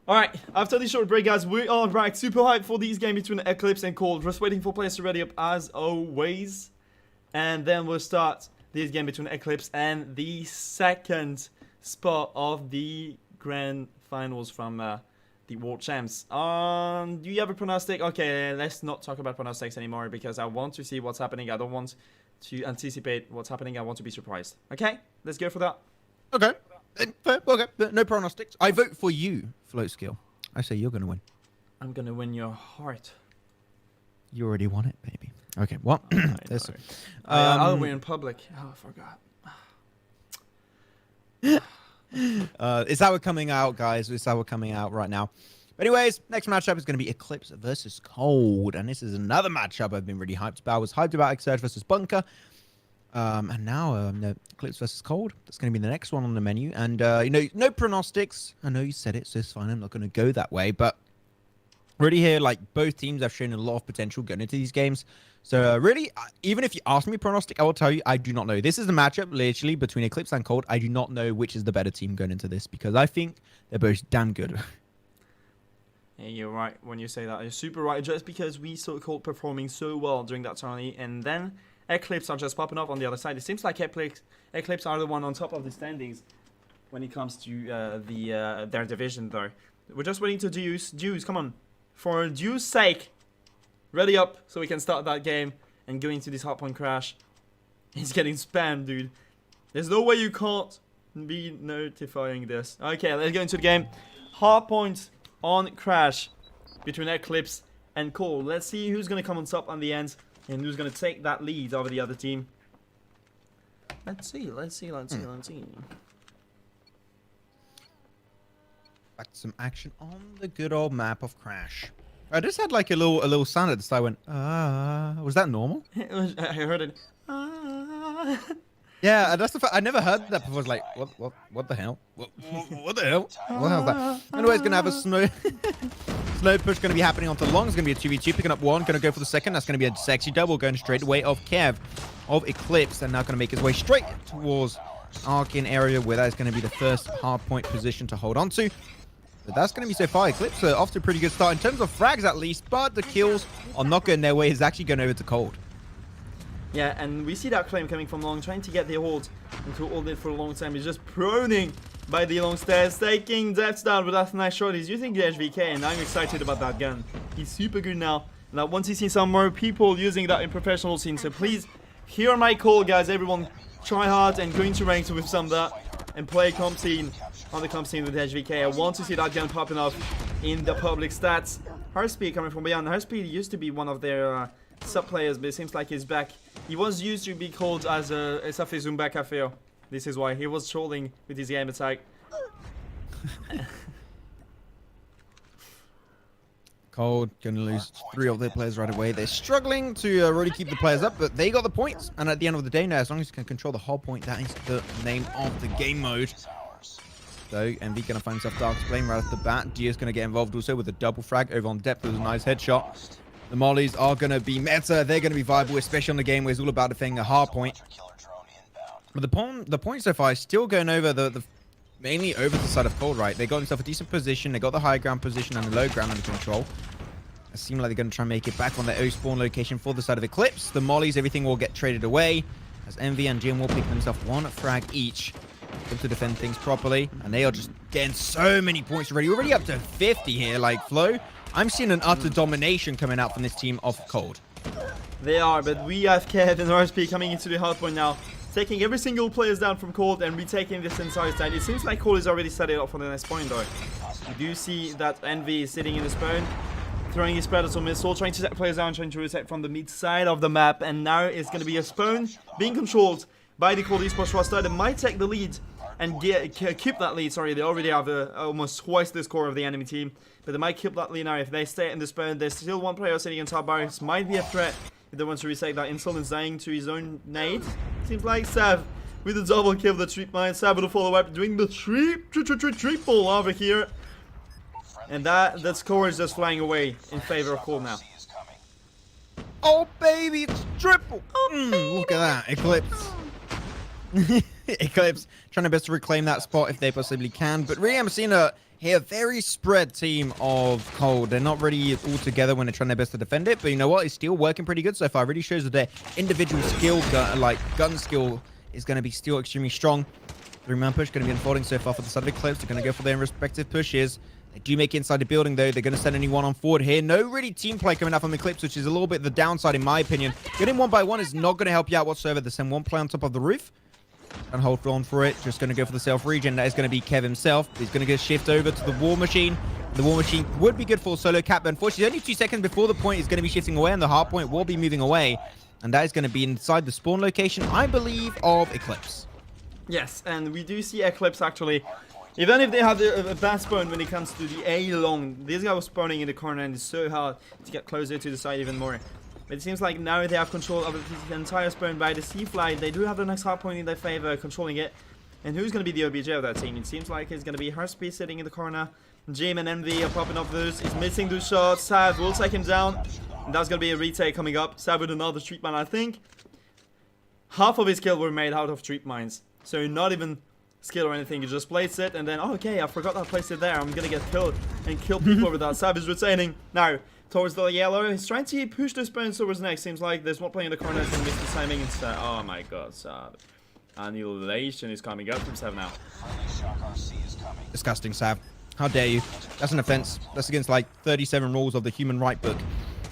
Alright, after this short break, guys, we are back. Super hyped for this game between Eclipse and Cold. Just waiting for players to ready up as always. And then we'll start this game between Eclipse and the second spot of the grand finals from the World Champs. Do you have a pronostic? Okay, let's not talk about pronostics anymore because I want to see what's happening. I don't want to anticipate what's happening. I want to be surprised. Okay, let's go for that. Okay. Okay. No pronostics. I vote for you, Float Skill. I say you're going to win. I'm going to win your heart. You already won it, baby. Okay, well, I'll win in public. Oh, I forgot. it's how we're coming out, guys. It's how we're coming out right now. But anyways, next matchup is going to be Eclipse versus Cold. And this is another matchup I've been really hyped about. I was hyped about Exurge versus Bunker. And now no, Eclipse versus Cold. That's going to be the next one on the menu. And, no pronostics. I know you said it, so it's fine. I'm not going to go that way. But really here, like, both teams have shown a lot of potential going into these games. So, really, even if you ask me pronostic, I will tell you I do not know. This is the matchup, literally, between Eclipse and Cold. I do not know which is the better team going into this because I think they're both damn good. Yeah, you're right when you say that. You're super right. Just because we saw Cold performing so well during that tourney, and then Eclipse are just popping up on the other side. It seems like Eclipse are the one on top of the standings when it comes to their division, though. We're just waiting to Deuce, come on. For Deuce's sake, ready up so we can start that game and go into this hot point crash. He's getting spammed, dude. There's no way you can't be notifying this. Okay, let's go into the game. Hard point on Crash between Eclipse and Cole. Let's see who's going to come on top on the end and who's going to take that lead over the other team. Let's see. Back to some action on the good old map of Crash. I just had like a little sound at the start. I went, was that normal? I heard it. Yeah, that's the fact. I never heard that before. I was like, what the hell? What the hell? What the hell is that? Anyways, gonna have a snow push gonna be happening onto long. It's gonna be a 2v2, picking up one, gonna go for the second. That's gonna be a sexy double, going straight away of Kev, of Eclipse, and now gonna make his way straight towards Arkin area, where that is gonna be the first hard point position to hold on to. But that's going to be so far. Eclipse are off to a pretty good start in terms of frags at least, but the kills are not going their way. It's actually going over to Cold. Yeah, and we see that claim coming from long, trying to get the hold and to hold it for a long time. He's just proning by the long stairs, taking Depths down with that nice shot. He's using the HVK, and I'm excited about that gun. He's super good now. And I want to see some more people using that in professional scene. So please, hear my call, guys. Everyone, try hard and go into ranks with some of that and play comp scene. On the comp scene with HVK. I want to see that gun popping off in the public stats. Herspeed coming from beyond. Herspeed used to be one of their sub players, but it seems like he's back. He was used to be called as a Safi Zumba Cafeo. This is why he was trolling with his game attack. Cold gonna lose 3 of their players right away. They're struggling to really keep the players up, but they got the points. And at the end of the day, now as long as you can control the whole point, that is the name of the game mode. So, MV gonna find himself Dark Flame right off the bat. Dia's gonna get involved also with a double frag over on depth with a nice headshot. The mollies are gonna be meta. They're gonna be viable, especially on the game where it's all about defending a hard point. But the point so far is still going over the mainly over the side of Cold, right? They got themselves a decent position. They got the high ground position and the low ground under control. It seems like they're gonna try and make it back on their O spawn location for the side of Eclipse. The mollies, everything will get traded away as MV and Jim will pick themselves 1 frag each. To defend things properly, and they are just getting so many points already. We're already up to 50 here, like Flo. I'm seeing an utter domination coming out from this team of Cold. They are, but we have Kev and RSP coming into the hard point now, taking every single players down from Cold and retaking this entire side. It seems like Cold is already set it up for the next point though. You do see that Envy is sitting in the spawn, throwing his Predator missile, trying to set players down, trying to reset from the mid side of the map, and now it's going to be a spawn being controlled by the Cold Esports roster. They might take the lead and keep that lead. Sorry, they already have almost twice the score of the enemy team, but they might keep that lead now. If they stay in the spawn, there's still 1 player sitting on top bar. This might be a threat if they want to retake that. Insolent's dying to his own nade. Seems like Sav with the double kill, the trip mine. Sav with a follow-up, doing the triple over here. And that score is just flying away in favor of Cold now. Oh, baby, it's triple. Look at that. Eclipse. Eclipse trying their best to reclaim that spot if they possibly can. But really, I'm seeing a very spread team of Cold. They're not really all together when they're trying their best to defend it. But you know what? It's still working pretty good so far. It really shows that their individual skill, gun skill, is going to be still extremely strong. 3-man push going to be unfolding so far for the side of Eclipse. They're going to go for their respective pushes. They do make it inside the building, though. They're going to send anyone on forward here. No really team play coming out from Eclipse, which is a little bit the downside, in my opinion. Getting 1 by 1 is not going to help you out whatsoever. They send 1 player on top of the roof and hold on for it. Just going to go for the self-regen. That is going to be Kev himself. He's going to get shift over to the War Machine. The War Machine would be good for a solo cap, but unfortunately, only 2 seconds before the point is going to be shifting away, and the hard point will be moving away. And that is going to be inside the spawn location, I believe, of Eclipse. Yes, and we do see Eclipse actually. Even if they have a bad spawn when it comes to the A long, this guy was spawning in the corner and it's so hard to get closer to the side even more. But it seems like now they have control of the entire spawn by the C-Fly. They do have the next hard point in their favor, controlling it. And who's going to be the OBJ of that team? It seems like it's going to be Herspeed sitting in the corner. Jim and Envy are popping off those. He's missing those shots. Sav will take him down. And that's going to be a retake coming up. Sav with another street mine, I think. Half of his kills were made out of street mines. So not even skill or anything. You just place it and then, oh, okay, I forgot I placed it there. I'm going to get killed and kill people with that. Sav is retaining. Now, towards the yellow. He's trying to push the spawn towards next. Seems like there's one playing in the corner that's going to miss the timing instead. Oh my god, Sav. Annihilation is coming up from Sav now. Disgusting, Sav. How dare you? That's an offense. That's against like 37 rules of the human right book.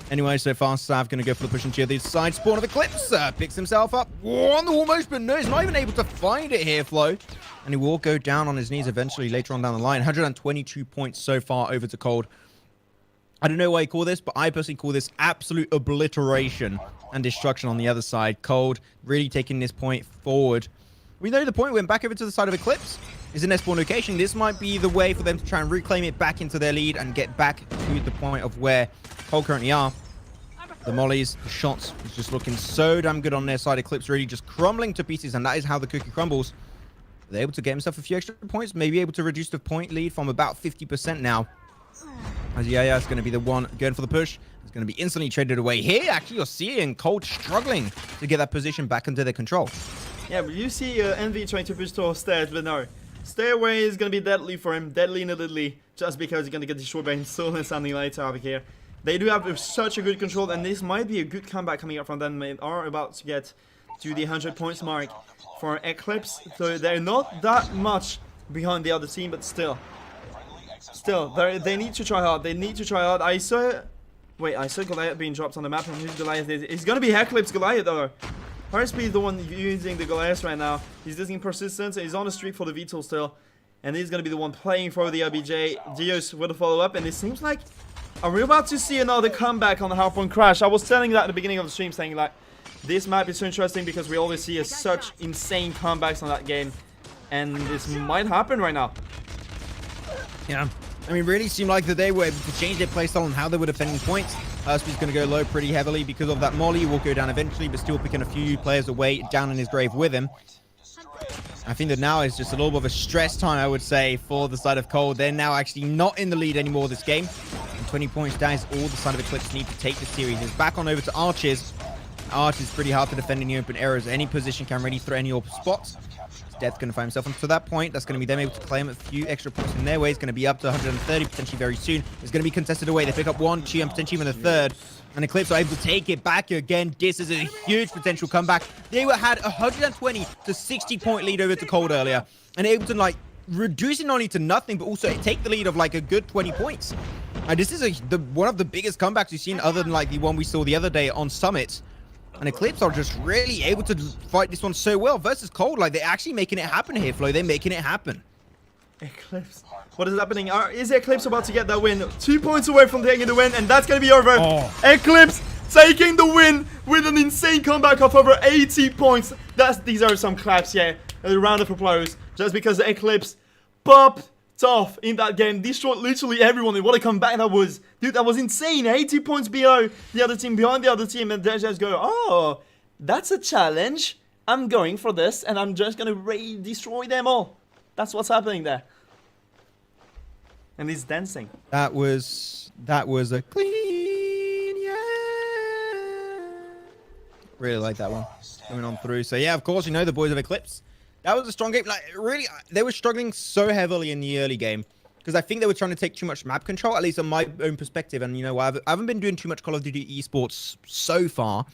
Anyway, so far, Sav going to go for the push and cheer. The side spawn of Eclipse picks himself up. One almost, but no, he's not even able to find it here, Flo. and he will go down on his knees eventually later on down the line. 122 points so far over to Cold. I don't know why you call this, but I personally call this absolute obliteration and destruction on the other side. Cold really taking this point forward. We know the point went back over to the side of Eclipse. Is in their spawn location. This might be the way for them to try and reclaim it back into their lead and get back to the point of where Cold currently are. The mollies, the shots, is just looking so damn good on their side. Eclipse really just crumbling to pieces, and that is how the cookie crumbles. They're able to get himself a few extra points, maybe able to reduce the point lead from about 50% now. As Yaya is going to be the one going for the push. It's going to be instantly traded away. Here, actually, you're seeing Cold struggling to get that position back under their control. Yeah, but you see Envy trying to push towards stairs, but no. Stairway is going to be deadly for him. Deadly in Italy, just because he's going to get destroyed by Soul and something later over here. They do have such a good control, and this might be a good comeback coming up from them. They are about to get to the 100 points mark for Eclipse. So they're not that much behind the other team, but still. They need to try hard. They need to try hard. I saw Goliath being dropped on the map, and who's Goliath is? It's going to be Eclipse Goliath, though. Harspy is the one using the Goliath right now. He's using persistence. He's on a streak for the VTOL still. And he's going to be the one playing for the LBJ. Dios with a follow-up. And it seems like we're about to see another comeback on the Harpoon Crash. I was telling that at the beginning of the stream, saying like, this might be so interesting because we always see such insane comebacks on that game. And this might happen right now. Yeah. I mean, really seemed like that they were able to change their playstyle on how they were defending points. Hurspy's going to go low pretty heavily because of that molly. Will go down eventually, but still picking a few players away down in his grave with him. I think that now is just a little bit of a stress time, I would say, for the side of Cold. They're now actually not in the lead anymore this game. And 20 points down is all the side of Eclipse need to take the series. It's back on over to Arches. Arch is pretty hard to defend in the open areas. Any position can really threaten your spots. Death going to find himself onto that point. That's going to be them able to claim a few extra points in their way. It's going to be up to 130 potentially very soon. It's going to be contested away. They pick up one, two, and potentially even a third. And Eclipse are able to take it back again. This is a huge potential comeback. They had 120 to 60 point lead over to Cold earlier. And able to like reduce it not only to nothing, but also take the lead of like a good 20 points. And this is one of the biggest comebacks we've seen other than like the one we saw the other day on Summit. And Eclipse are just really able to fight this one so well versus Cold. Like, they're actually making it happen here, Flo. They're making it happen. Eclipse. What is happening? Is Eclipse about to get that win? 2 points away from taking the win, and that's going to be over. Oh. Eclipse taking the win with an insane comeback of over 80 points. That deserves some claps, yeah. A round of applause. Just because Eclipse popped off in that game, destroyed literally everyone, and what a comeback that was. Dude, that was insane. 80 points below the other team, behind the other team, and they just go, oh, that's a challenge. I'm going for this, and I'm just gonna destroy them all. That's what's happening there. And he's dancing. That was a clean, yeah. Really like that one. Coming on through. So yeah, of course, you know the boys of Eclipse. That was a strong game. Like, really, they were struggling so heavily in the early game because I think they were trying to take too much map control, at least on my own perspective. And, you know, I haven't been doing too much Call of Duty esports so far,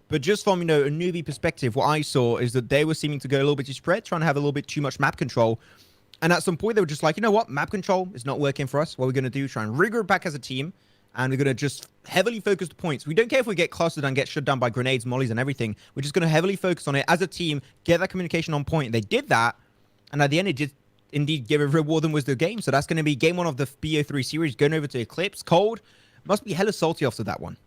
but just from, you know, a newbie perspective, what I saw is that they were seeming to go a little bit too spread, trying to have a little bit too much map control. And at some point, they were just like, you know what? Map control is not working for us. What we're going to do, try and regroup back as a team. And we're going to just heavily focus the points. We don't care if we get clustered and get shut down by grenades, mollies, and everything. We're just going to heavily focus on it as a team, get that communication on point. They did that. And at the end, it did indeed give a reward and was the game. So that's going to be game one of the BO3 series, going over to Eclipse. Cold must be hella salty after that one.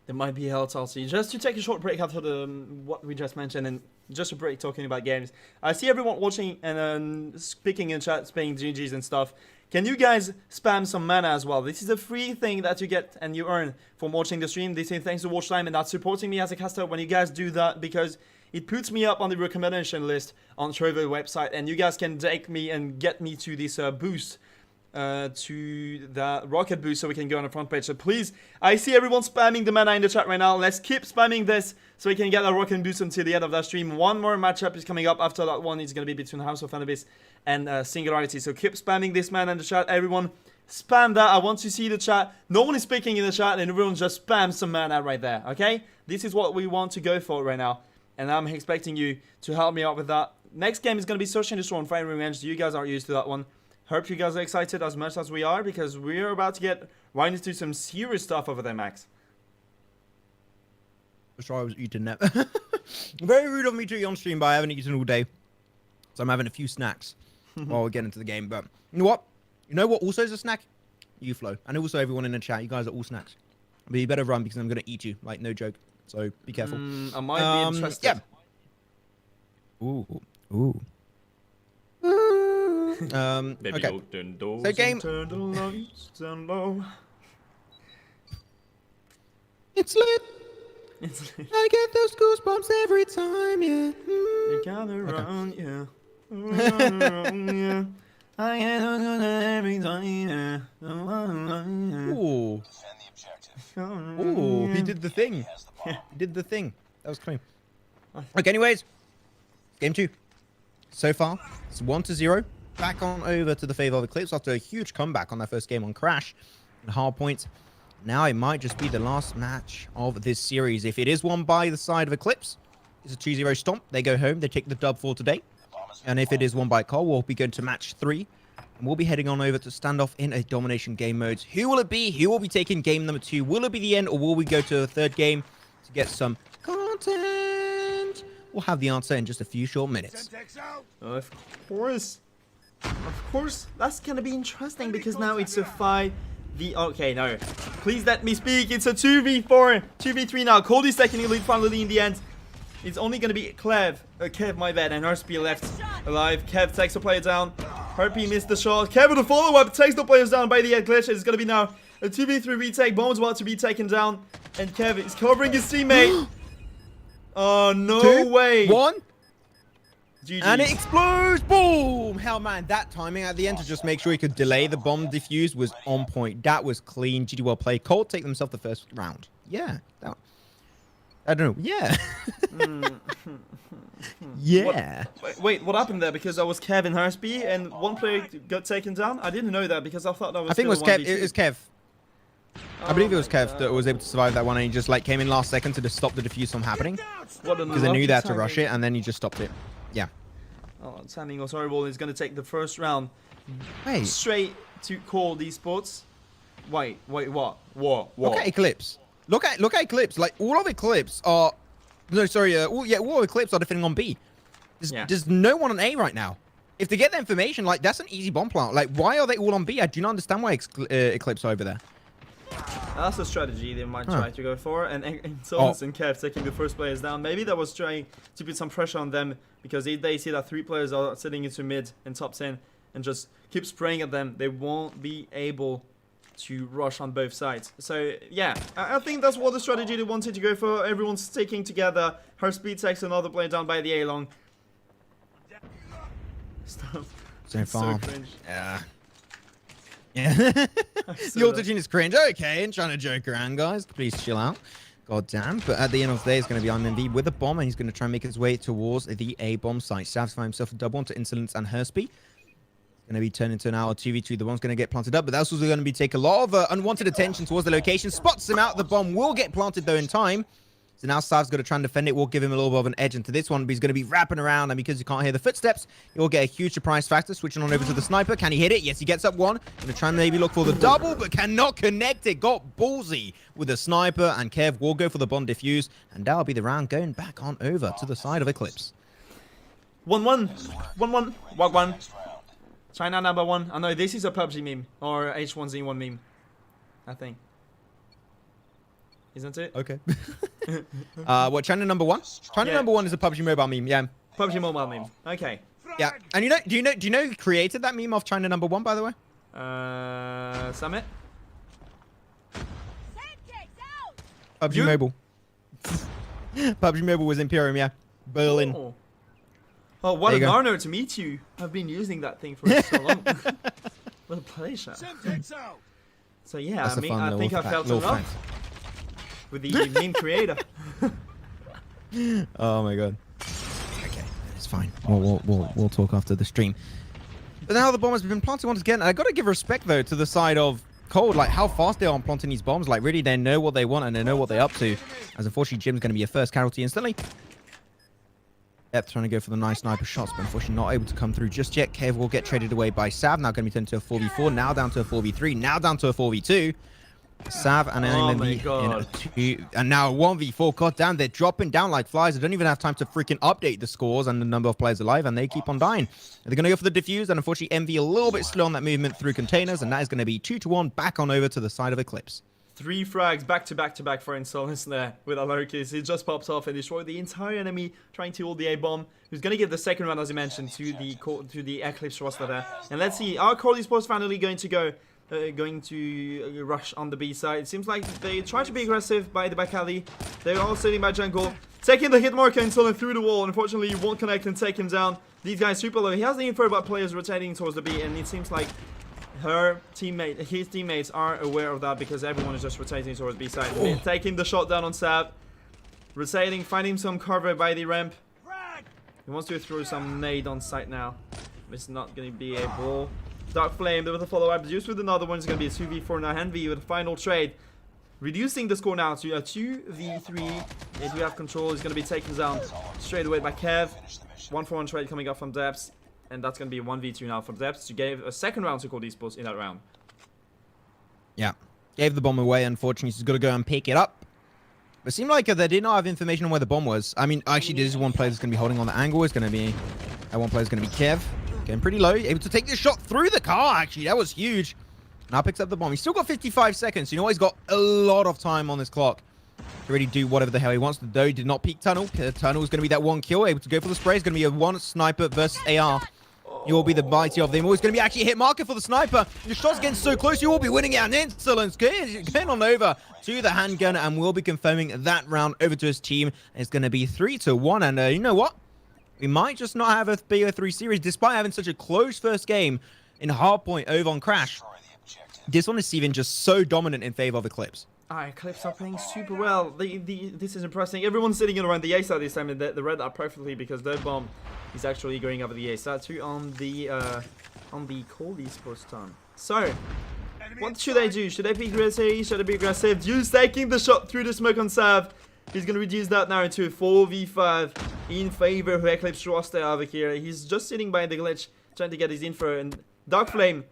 There might be hell salty. Just to take a short break after what we just mentioned, and just a break talking about games. I see everyone watching and speaking in chat, saying GGs and stuff. Can you guys spam some mana as well? This is a free thing that you get and you earn from watching the stream. This is thanks to Watch Time, and that's supporting me as a caster when you guys do that, because it puts me up on the recommendation list on Trovo website, and you guys can take me and get me to this boost, to the rocket boost, so we can go on the front page. So please, I see everyone spamming the mana in the chat right now. Let's keep spamming this so we can get a rocket boost until the end of that stream. One more matchup is coming up after that one. It's going to be between House of Anubis and Singularity. So keep spamming this mana in the chat. Everyone, spam that. I want to see the chat. No one is speaking in the chat, and everyone just spam some mana right there, okay? This is what we want to go for right now, and I'm expecting you to help me out with that. Next game is going to be Search and Destroy on Fire Revenge. You guys are used to that one. Hope you guys are excited as much as we are, because we're about to get right into some serious stuff over there, Max. Sorry, I was eating that. Very rude of me to eat on stream, but I haven't eaten all day. So I'm having a few snacks while we get into the game. But you know what? You know what also is a snack? You, Flo. And also everyone in the chat. You guys are all snacks. But you better run because I'm going to eat you. Like, no joke. So be careful. I might be interested. Yeah. Ooh. Baby, Okay. open doors So game- and turn the lights down low. It's lit. It's I get those goosebumps every time, yeah. you gather round, yeah. Around, yeah. I get those every time, yeah. Ooh. Ooh, he did the thing. He did the thing. That was clean. Okay, anyways. Game 2. So far, it's 1-0. Back on over to the favor of Eclipse after a huge comeback on their first game on Crash. And hard points. Now it might just be the last match of this series. If it is won by the side of Eclipse, it's a 2-0 stomp. They go home. They take the dub for today. And if it is won by Cole, we'll be going to match 3. And we'll be heading on over to standoff in a domination game mode. Who will it be? Who will be taking game number 2? Will it be the end or will we go to a third game to get some content? We'll have the answer in just a few short minutes. Of course. Of course. That's going to be interesting because now it's a 5. Okay, no. Please let me speak. It's a 2v4. 2v3 now. Cody's taking the lead finally in the end. It's only going to be Kev, my bad, and Herspy left alive. Kev takes the player down. Herpy missed the shot. Kev with the follow-up takes the players down by the head glitch. It's going to be now a 2v3 retake. Bomb's about to be taken down. And Kev is covering his teammate. Oh, no 2, way. 1. GG. And it explodes! Boom! Hell, man, that timing at the end to just make sure he could delay the bomb defuse was on point. That was clean. GG well played. Colt take themselves the first round. Yeah. I don't know. Yeah. Yeah. Wait, what happened there? Because I was Kev and Herspy, and one player got taken down? I didn't know that because I thought that was I think it was still a Kev. 1v2. It was Kev. I believe it was Kev that was able to survive that one, and he just like came in last second to just stop the defuse from happening because they knew they had to rush it, and then he just stopped it. Yeah. Oh, timing was horrible. He's gonna take the first round Wait. straight to call these sports. Wait, what? Look at Eclipse. Look at Eclipse. Like all of Eclipse are. No, sorry. All of Eclipse are defending on B. There's no one on A right now. If they get the information, like that's an easy bomb plant. Like why are they all on B? I do not understand why Eclipse are over there. That's a strategy they might try to go for, and Solus and Kev taking the first players down. Maybe that was trying to put some pressure on them because they see that 3 players are sitting into mid and top 10 and just keep spraying at them. They won't be able to rush on both sides. So yeah, I think that's what the strategy they wanted to go for. Everyone's sticking together. Her speed takes another player down by the A-long. Stop. So far. So cringe. Yeah. Yeah. The auto-tune is cringe. Okay, and trying to joke around, guys. Please chill out. God damn. But at the end of the day, it's going to be IMV with a bomb, and he's going to try and make his way towards the A-bomb site. Satisfy himself a double onto Insolence and Herspy. Going to be turned into an hour 2v2. The bomb's going to get planted up, but that's also going to be take a lot of unwanted attention towards the location. Spots him out. The bomb will get planted, though, in time. So now Sav's going to try and defend it. We'll give him a little bit of an edge into this one, but he's going to be wrapping around, and because you can't hear the footsteps, he'll get a huge surprise factor. Switching on over to the sniper. Can he hit it? Yes, he gets up one. Going to try and maybe look for the double, but cannot connect it. Got ballsy with the sniper, and Kev will go for the bomb diffuse, and that'll be the round going back on over to the side of Eclipse. 1-1. 1-1. Wag 1. China number 1. I know this is a PUBG meme or H1Z1 meme. I think. Isn't it? Okay. What, China number 1? China number 1 is a PUBG mobile meme, yeah. PUBG mobile meme. Okay. Yeah. And do you know who created that meme of China number 1, by the way? Summit? PUBG Mobile. PUBG Mobile was Imperium, yeah. Berlin. Oh, what an honor to meet you. I've been using that thing for so long. What a pleasure. So yeah, That's I think I felt in love with the meme creator. Oh my god. Okay, it's fine. We'll talk after the stream. But now the bomb has been planted once again. I got to give respect though to the side of Cold, like how fast they are on planting these bombs. Like really, they know what they want and they know what they're up to. As unfortunately, Jim's going to be a first casualty instantly. Yep, trying to go for the nice sniper shots, but unfortunately not able to come through just yet. Kev will get traded away by Sav. Now going to be turned to a 4v4. Now down to a 4v3. Now down to a 4v2. Sav and Oh my MMV in God. a 2. And now 1v4. God damn, they're dropping down like flies. They don't even have time to freaking update the scores and the number of players alive, and they keep on dying. They're going to go for the defuse, and unfortunately, MV a little bit slow on that movement through containers, and that is going to be 2-1 back on over to the side of Eclipse. 3 frags back to back to back for Insolence there with Alarkis. He just pops off and destroyed the entire enemy, trying to hold the A-bomb. Who's going to give the second round, as you mentioned, to the Eclipse roster there. And let's see, are Core Esports finally going to rush on the B side? It seems like they try to be aggressive by the back alley. They're all sitting by jungle, taking the hit marker Insolent through the wall. Unfortunately, you won't connect and take him down. These guys super low. He has the info about players rotating towards the B, and it seems like his teammates are aware of that because everyone is just rotating towards B side. Taking the shot down on Sav. Rotating, finding some cover by the ramp. He wants to throw some nade on site now. It's not going to be a ball. Dark Flame with a follow-up. Juice with another one. It's going to be a 2v4 now. Henvy with a final trade. Reducing the score now to a 2v3. If you have control, he's going to be taken down straight away by Kev. 1-for-1 trade coming up from Depths. And that's going to be a 1v2 now from Depths. You gave a second round to Core Esports in that round. Yeah. Gave the bomb away. Unfortunately, he's got to go and pick it up. But it seemed like they did not have information on where the bomb was. I mean, actually, this is one player that's going to be holding on the angle. It's going to be... one player is going to be Kev. Getting pretty low. Able to take this shot through the car, actually. That was huge. Now picks up the bomb. He's still got 55 seconds. You know what? He's got a lot of time on this clock to really do whatever the hell he wants to do. He did not peek tunnel. Tunnel is going to be that one kill. Able to go for the spray. It's going to be a 1 sniper versus AR. You will be the mighty of them. Always going to be actually a hit marker for the sniper. Your shot's getting so close. You will be winning it. And Insolence getting on over to the handgun and will be confirming that round over to his team. It's going to be 3-1. And you know what? We might just not have a BO3 series despite having such a close first game in Hardpoint over on Crash. This one is even just so dominant in favor of Eclipse. Eclipse are playing super well. This is impressive. Everyone's sitting around the A side this time, and they read that perfectly because their bomb is actually going over the A side too on the Core Esports time. So, what should they do? Should they be aggressive? Should they be aggressive? Juice taking the shot through the smoke on Sav. He's going to reduce that now to a 4v5 in favor of Eclipse roster over here. He's just sitting by the glitch, trying to get his info, and Dark Flame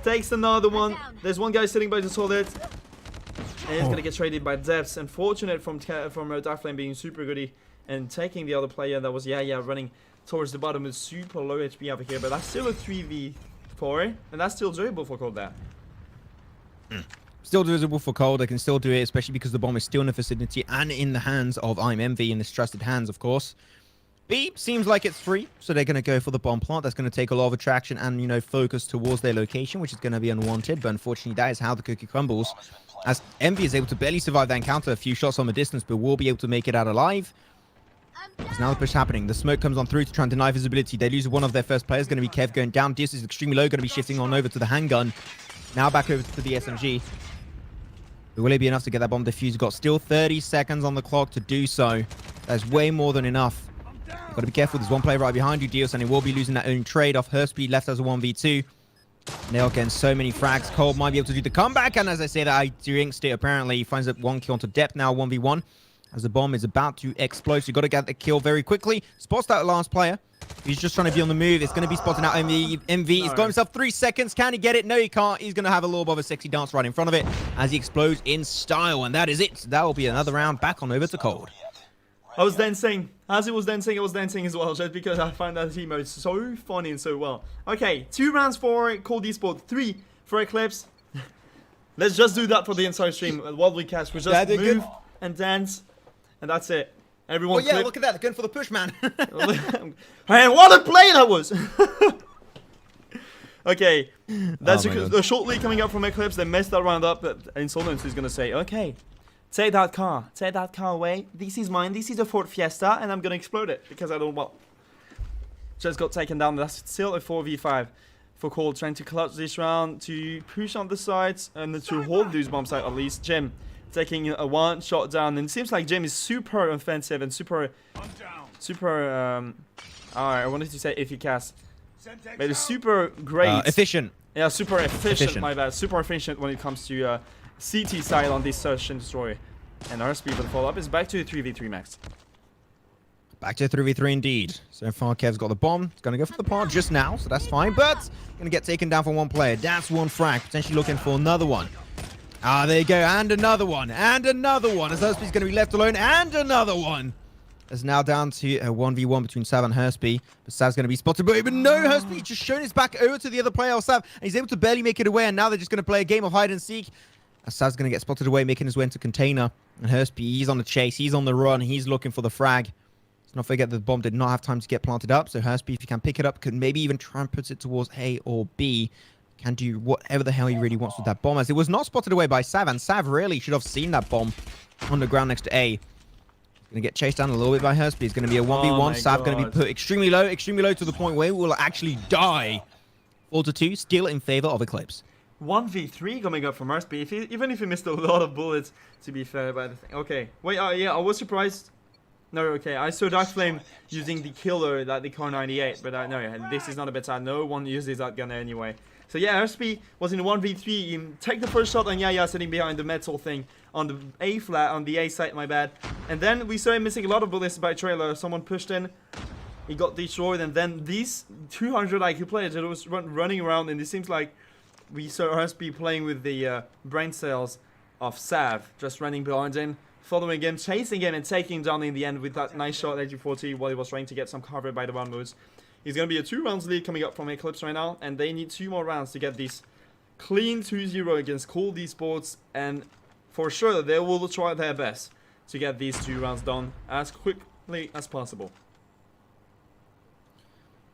takes another one. There's one guy sitting by the solid. And he's going to get traded by Depths. Unfortunate from Dark Flame being super goody and taking the other player that was, running towards the bottom with super low HP over here. But that's still a 3v4, and that's still doable for Cold there. Still doable for Cold. They can still do it, especially because the bomb is still in the vicinity and in the hands of IMMV, in his trusted hands, of course. B seems like it's free, so they're going to go for the bomb plant. That's going to take a lot of attraction and, you know, focus towards their location, which is going to be unwanted. But unfortunately, that is how the cookie crumbles. As MV is able to barely survive that encounter, a few shots on the distance, but will be able to make it out alive. There's now the push happening. The smoke comes on through to try and deny visibility. They lose one of their first players. Going to be Kev going down. Dis is extremely low. Going to be shifting on over to the handgun. Now back over to the SMG. Will it be enough to get that bomb defused? Got still 30 seconds on the clock to do so. That's way more than enough. You've got to be careful. There's one player right behind you, Dios, and he will be losing that own trade off. Her speed left as a 1v2. They are getting so many frags. Cold might be able to do the comeback, and as I say that, I jinxed it. Apparently, he finds that one kill onto Depth now, 1v1. As the bomb is about to explode, so you've got to get the kill very quickly. Spots that last player. He's just trying to be on the move. It's going to be spotting out MV. He's got himself 3 seconds. Can he get it? No, he can't. He's going to have a little bit of a sexy dance right in front of it as he explodes in style. And that is it. That will be another round back on over to Cold. I was dancing. As it was dancing, I was dancing as well, just because I find that team mode so funny and so well. Okay, 2 rounds for Cold Esports, 3 for Eclipse. Let's just do that for the entire stream. While we catch, we just move and dance, and that's it. Everyone yeah, look at that. They're going for the push, man. And what a play that was! Okay, that's a short lead coming up from Eclipse. They messed that round up, but Insolence is going to say, okay, take that car away. This is mine. This is a Ford Fiesta, and I'm going to explode it because I don't want. Just got taken down. That's still a 4v5 for Cold, trying to clutch this round to push on the sides and to hold these bomb sites at least. Jim taking a 1 shot down, and it seems like Jim is super offensive and super. I wanted to say efficacious, but it's super great. Efficient. Yeah, super efficient. My bad. Super efficient when it comes to CT side on this search and destroy. And our speed for the follow up is back to a 3v3 max. Back to 3v3 indeed. So far, Kev's got the bomb. He's going to go for the plant just now, so that's fine. But going to get taken down for one player. That's one frag. Potentially looking for another one. Ah, there you go. And another one. And another one. As Hurstby's going to be left alone. And another one. It's now down to a 1v1 between Sav and Hurstby. But Sav's going to be spotted. But no, Hurstby just shown his back over to the other player, Sav. And he's able to barely make it away. And now they're just going to play a game of hide and seek. As Sav's going to get spotted away, making his way into container. And Hurstby, he's on the chase. He's on the run. He's looking for the frag. Let's not forget that the bomb did not have time to get planted up. So Hurstby, if he can pick it up, could maybe even try and put it towards A or B. Can do whatever the hell he really wants with that bomb, as it was not spotted away by Sav, and Sav really should have seen that bomb on the ground next to A. Going to get chased down a little bit by Hurstby. It's going to be a 1v1. Sav going to be put extremely low to the point where he will actually die. 4-2, still in favor of Eclipse. 1v3 coming up from Hurstby, even if he missed a lot of bullets, to be fair. By the thing. Okay, wait, yeah, I was surprised. No, okay, I saw Dark Flame using the killer, like the Car 98, but no, yeah, this is not a beta. No one uses that gun anyway. So yeah, Hurstby was in 1v3. He take the first shot on Yaya sitting behind the metal thing on the A flat, on the A site, my bad. And then we saw him missing a lot of bullets by trailer. Someone pushed in. He got destroyed. And then these 200 IQ players that was running around. And it seems like we saw Hurstby playing with the brain cells of Sav. Just running behind him, following him, chasing him, and taking him down in the end with that nice shot at G40 while he was trying to get some cover by the round moves. He's going to be a 2 rounds lead coming up from Eclipse right now, and they need 2 more rounds to get this clean 2-0 against Cold Esports, and for sure they will try their best to get these 2 rounds done as quickly as possible.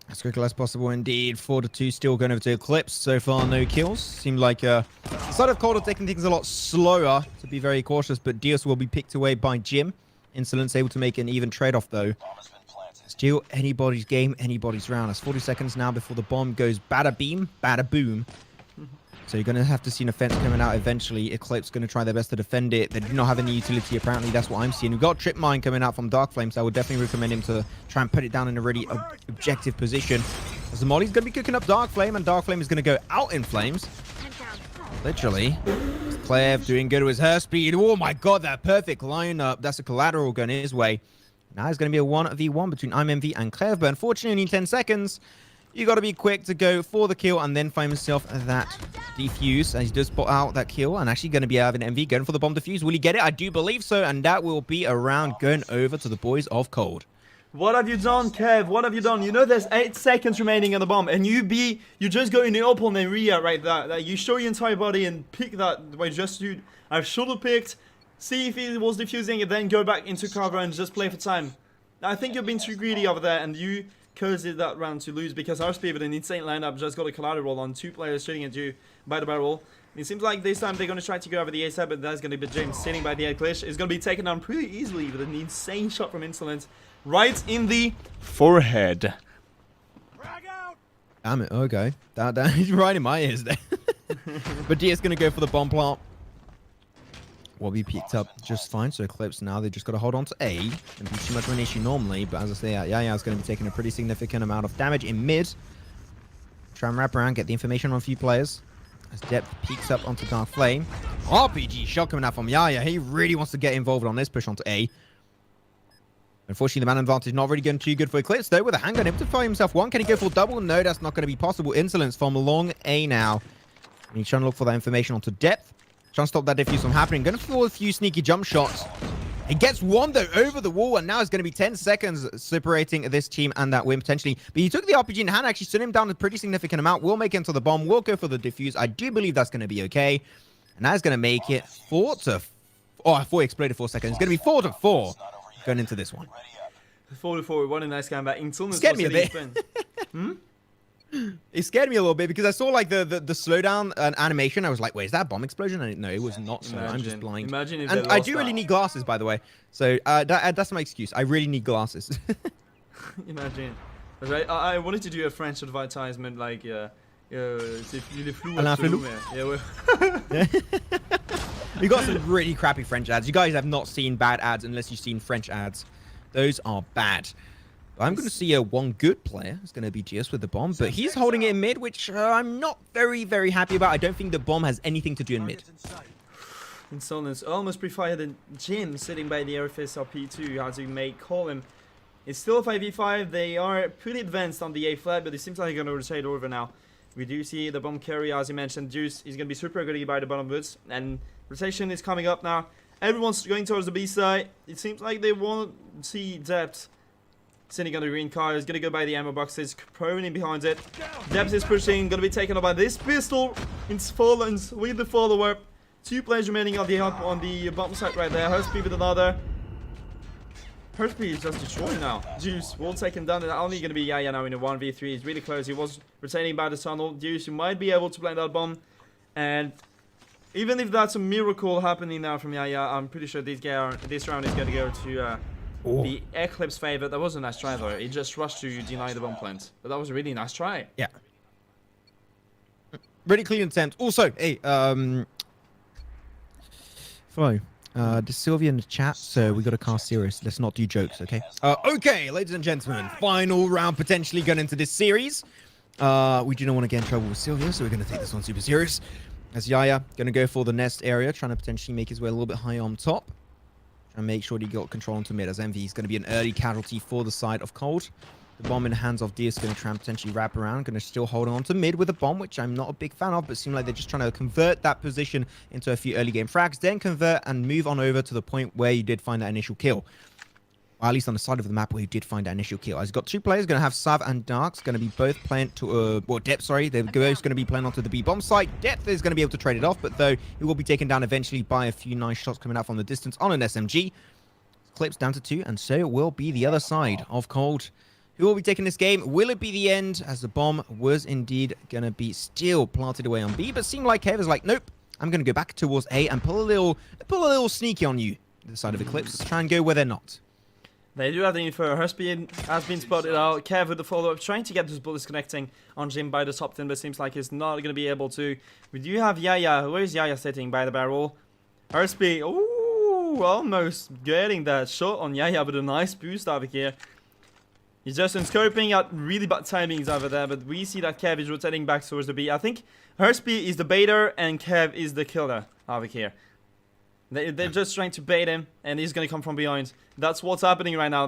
As quickly as possible indeed. 4-2 still going over to Eclipse. So far, no kills. Seemed like the side of Cold are taking things a lot slower, to be very cautious, but Dios will be picked away by Jim. Insolence able to make an even trade-off though. Still anybody's game, anybody's round. It's 40 seconds now before the bomb goes bada beam, bada boom. So you're going to have to see an offense coming out eventually. Eclipse going to try their best to defend it. They do not have any utility apparently. That's what I'm seeing. We've got Trip Mine coming out from Dark Flame, so I would definitely recommend him to try and put it down in a really objective position. As the Molly's going to be cooking up Dark Flame, and Dark Flame is going to go out in flames. Literally. Clev doing good with her speed. Oh my god, that perfect lineup. That's a collateral going his way. Now it's going to be a 1v1 between IMMV and Clev, but unfortunately only 10 seconds. You got to be quick to go for the kill and then find himself that defuse. And he does spot out that kill and actually going to be having MV going for the bomb defuse. Will he get it? I do believe so. And that will be a round going over to the boys of Cold. What have you done, Kev? What have you done? You know there's 8 seconds remaining on the bomb, and you just go in the open area right there. Like, you show your entire body and pick that way. I should have picked. See if he was defusing and then go back into cover and just play for time. I think you've been too greedy over there, and you caused that round to lose because Hurstby with an insane lineup just got a collateral on 2 players shooting at you by the barrel. It seems like this time they're going to try to go over the A side, but that's going to be James sitting by the A glitch. It's going to be taken down pretty easily with an insane shot from Insolence right in the forehead. Damn it, okay. That he's right in my ears there. But Dia's going to go for the bomb plant. Will be picked up just fine. So Eclipse now, they just got to hold on to A. And be too much of an issue normally. But as I say, yeah, it's going to be taking a pretty significant amount of damage in mid. Try and wrap around, get the information on a few players. As Depth peeks up onto Dark Flame. RPG shot coming out from Yaya. He really wants to get involved on this push onto A. Unfortunately, the man advantage not really going too good for Eclipse, though, with a handgun able to find himself one. Can he go for double? No, that's not going to be possible. Insolence from long A now. And he's trying to look for that information onto Depth. Trying to stop that defuse from happening. Going to throw a few sneaky jump shots. He gets one, though, over the wall, and now it's going to be 10 seconds separating this team and that win, potentially. But he took the RPG in hand, actually stood him down a pretty significant amount. Will make it into the bomb. Will go for the defuse. I do believe that's going to be okay. And that's going to make it 4-4. Oh, I thought he exploded 4 seconds. It's going to be 4-4 going into this one. 4-4, what a nice comeback. Scared me a bit. It scared me a little bit because I saw like the slowdown animation. I was like, wait, is that a bomb explosion? And no, it was not. So I'm just blind. Imagine if and I do really need glasses, by the way. So that's my excuse. I really need glasses. Imagine. Right, I wanted to do a French advertisement like, c'est le flou We got some really crappy French ads. You guys have not seen bad ads unless you've seen French ads. Those are bad. I'm going to see one good player. It's going to be Gios with the bomb, but he's holding it in mid, which I'm not very, very happy about. I don't think the bomb has anything to do in mid. Insolence almost prefer than Jim sitting by the airface of P2, as you may call him. It's still a 5v5. They are pretty advanced on the A flat, but it seems like they're going to rotate over now. We do see the bomb carrier, as you mentioned. Juice is going to be super greedy by the bottom woods. And rotation is coming up now. Everyone's going towards the B side. It seems like they won't see depth. Sitting on the green car is going to go by the ammo boxes. Proning behind it. Depth is pushing. Going to be taken up by this pistol. It's fallen with the follower. 2 players remaining on the bomb site right there. Hurstby with another. Hurstby is just destroyed now. Juice will take him down. And only going to be Yaya now in a 1v3. He's really close. He was retaining by the tunnel. Juice, you might be able to plant that bomb. And even if that's a miracle happening now from Yaya, I'm pretty sure this round is going to go to the Eclipse favor. That was a nice try though. He just rushed to deny the bomb plant. But that was a really nice try. Yeah. Really clean attempt. Also, hey, Flo, the Sylvia in the chat, so we got to cast serious. Let's not do jokes, okay? Okay, ladies and gentlemen, final round potentially going into this series. We do not want to get in trouble with Sylvia, so we're going to take this one super serious. As Yaya going to go for the nest area, trying to potentially make his way a little bit high on top. Trying to make sure he got control onto mid, as Envy is going to be an early casualty for the side of Cold. The bomb in the hands of Diaz going to try and potentially wrap around. Going to still hold on to mid with a bomb, which I'm not a big fan of, but seem like they're just trying to convert that position into a few early game frags, then convert and move on over to the point where you did find that initial kill. Or at least on the side of the map where you did find that initial kill. As you've got 2 players, going to have Sav and Darks, going to be both playing to, Depth, sorry. They're both going to be playing onto the B bomb site. Depth is going to be able to trade it off, but though he will be taken down eventually by a few nice shots coming out from the distance on an SMG. Clips down to 2, and so will be the other side of Cold. Who will be taking this game? Will it be the end? As the bomb was indeed going to be still planted away on B, but seemed like Kev is like, nope, I'm going to go back towards A and pull a little sneaky on you. The side of Eclipse, try and go where they're not. They do have the info. Hurstby has been spotted out. Kev with the follow-up, trying to get those bullets connecting on Jim by the top 10, but seems like he's not going to be able to. We do have Yaya. Where is Yaya sitting? By the barrel. Hurstby, ooh, almost getting that shot on Yaya with a nice boost over here. He's just scoping at really bad timings over there, but we see that Kev is rotating back towards the B. I think Hurstby is the baiter and Kev is the killer over here. They're just trying to bait him, and he's going to come from behind. That's what's happening right now.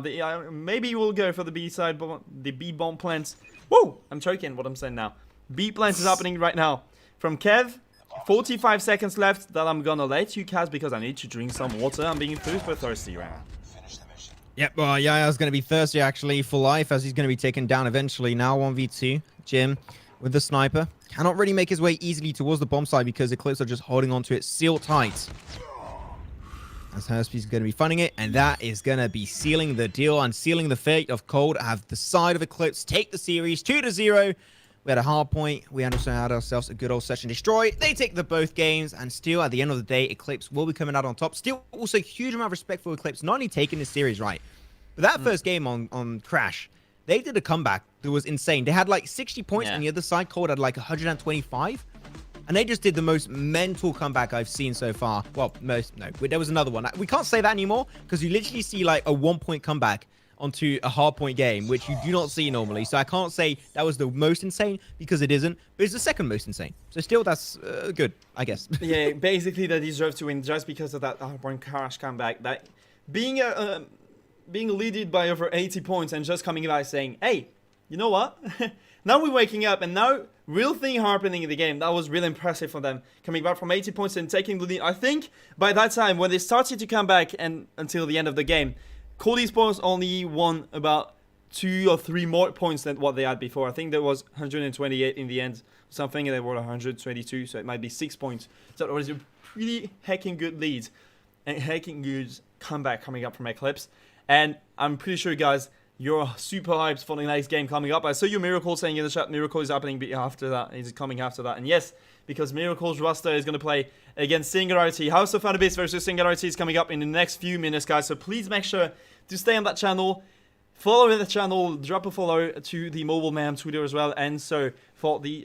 Maybe he will go for the B side, but the B bomb plants. Whoa! I'm choking what I'm saying now. B plants is happening right now. From Kev, 45 seconds left that I'm going to let you cast because I need to drink some water. I'm being super thirsty right now. Yep, well, Yaya's going to be thirsty, actually, for life, as he's going to be taken down eventually. Now 1v2. Jim with the sniper. Cannot really make his way easily towards the bomb side because Eclipse are just holding on to it sealed tight. As Hurstby's going to be funding it, and that is going to be sealing the deal and sealing the fate of Cold. Have the side of Eclipse take the series 2-0. We had a hard point. We also had ourselves a good old Search and Destroy. They take the both games, and still, at the end of the day, Eclipse will be coming out on top. Still, also, huge amount of respect for Eclipse, not only taking this series right, but that first game on Crash, they did a comeback that was insane. They had like 60 points, and the other side, Cold, had like 125. And they just did the most mental comeback I've seen so far. Well, no, there was another one. We can't say that anymore, because you literally see like a 1-point comeback onto a hard-point game, which you do not see normally. So I can't say that was the most insane, because it isn't, but it's the second most insane. So still, that's good, I guess. Yeah, basically they deserve to win just because of that hard-point Crash comeback. That being leaded by over 80 points and just coming by saying, hey, you know what? Now we're waking up, and now real thing happening in the game. That was really impressive for them, coming back from 80 points and taking the lead. I think by that time, when they started to come back and until the end of the game, Cold Esports only won about 2 or 3 more points than what they had before. I think there was 128 in the end, something, and they were 122, so it might be 6 points. So it was a pretty hecking good lead and hecking good comeback coming up from Eclipse. And I'm pretty sure, guys, you're super hyped for the next game coming up. I saw you Miracle saying in the chat, Miracle is happening after that. He's coming after that. And yes, because Miracle's roster is going to play against Singularity. House of Fanabase versus Singularity is coming up in the next few minutes, guys. So please make sure to stay on that channel. Follow the channel. Drop a follow to the Mobile Mayhem Twitter as well. And so for the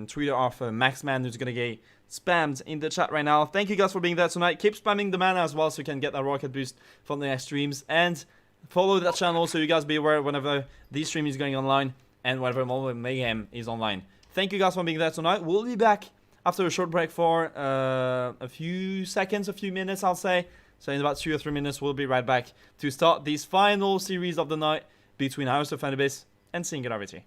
Twitter of Maxman, who's going to get spammed in the chat right now. Thank you guys for being there tonight. Keep spamming the mana as well so you can get that rocket boost from the next streams. And follow that channel so you guys be aware whenever this stream is going online and whenever Mobile Mayhem is online. Thank you guys for being there tonight. We'll be back after a short break for a few seconds, a few minutes, I'll say. So in about 2 or 3 minutes, we'll be right back to start this final series of the night between House of Fanabase and Singularity.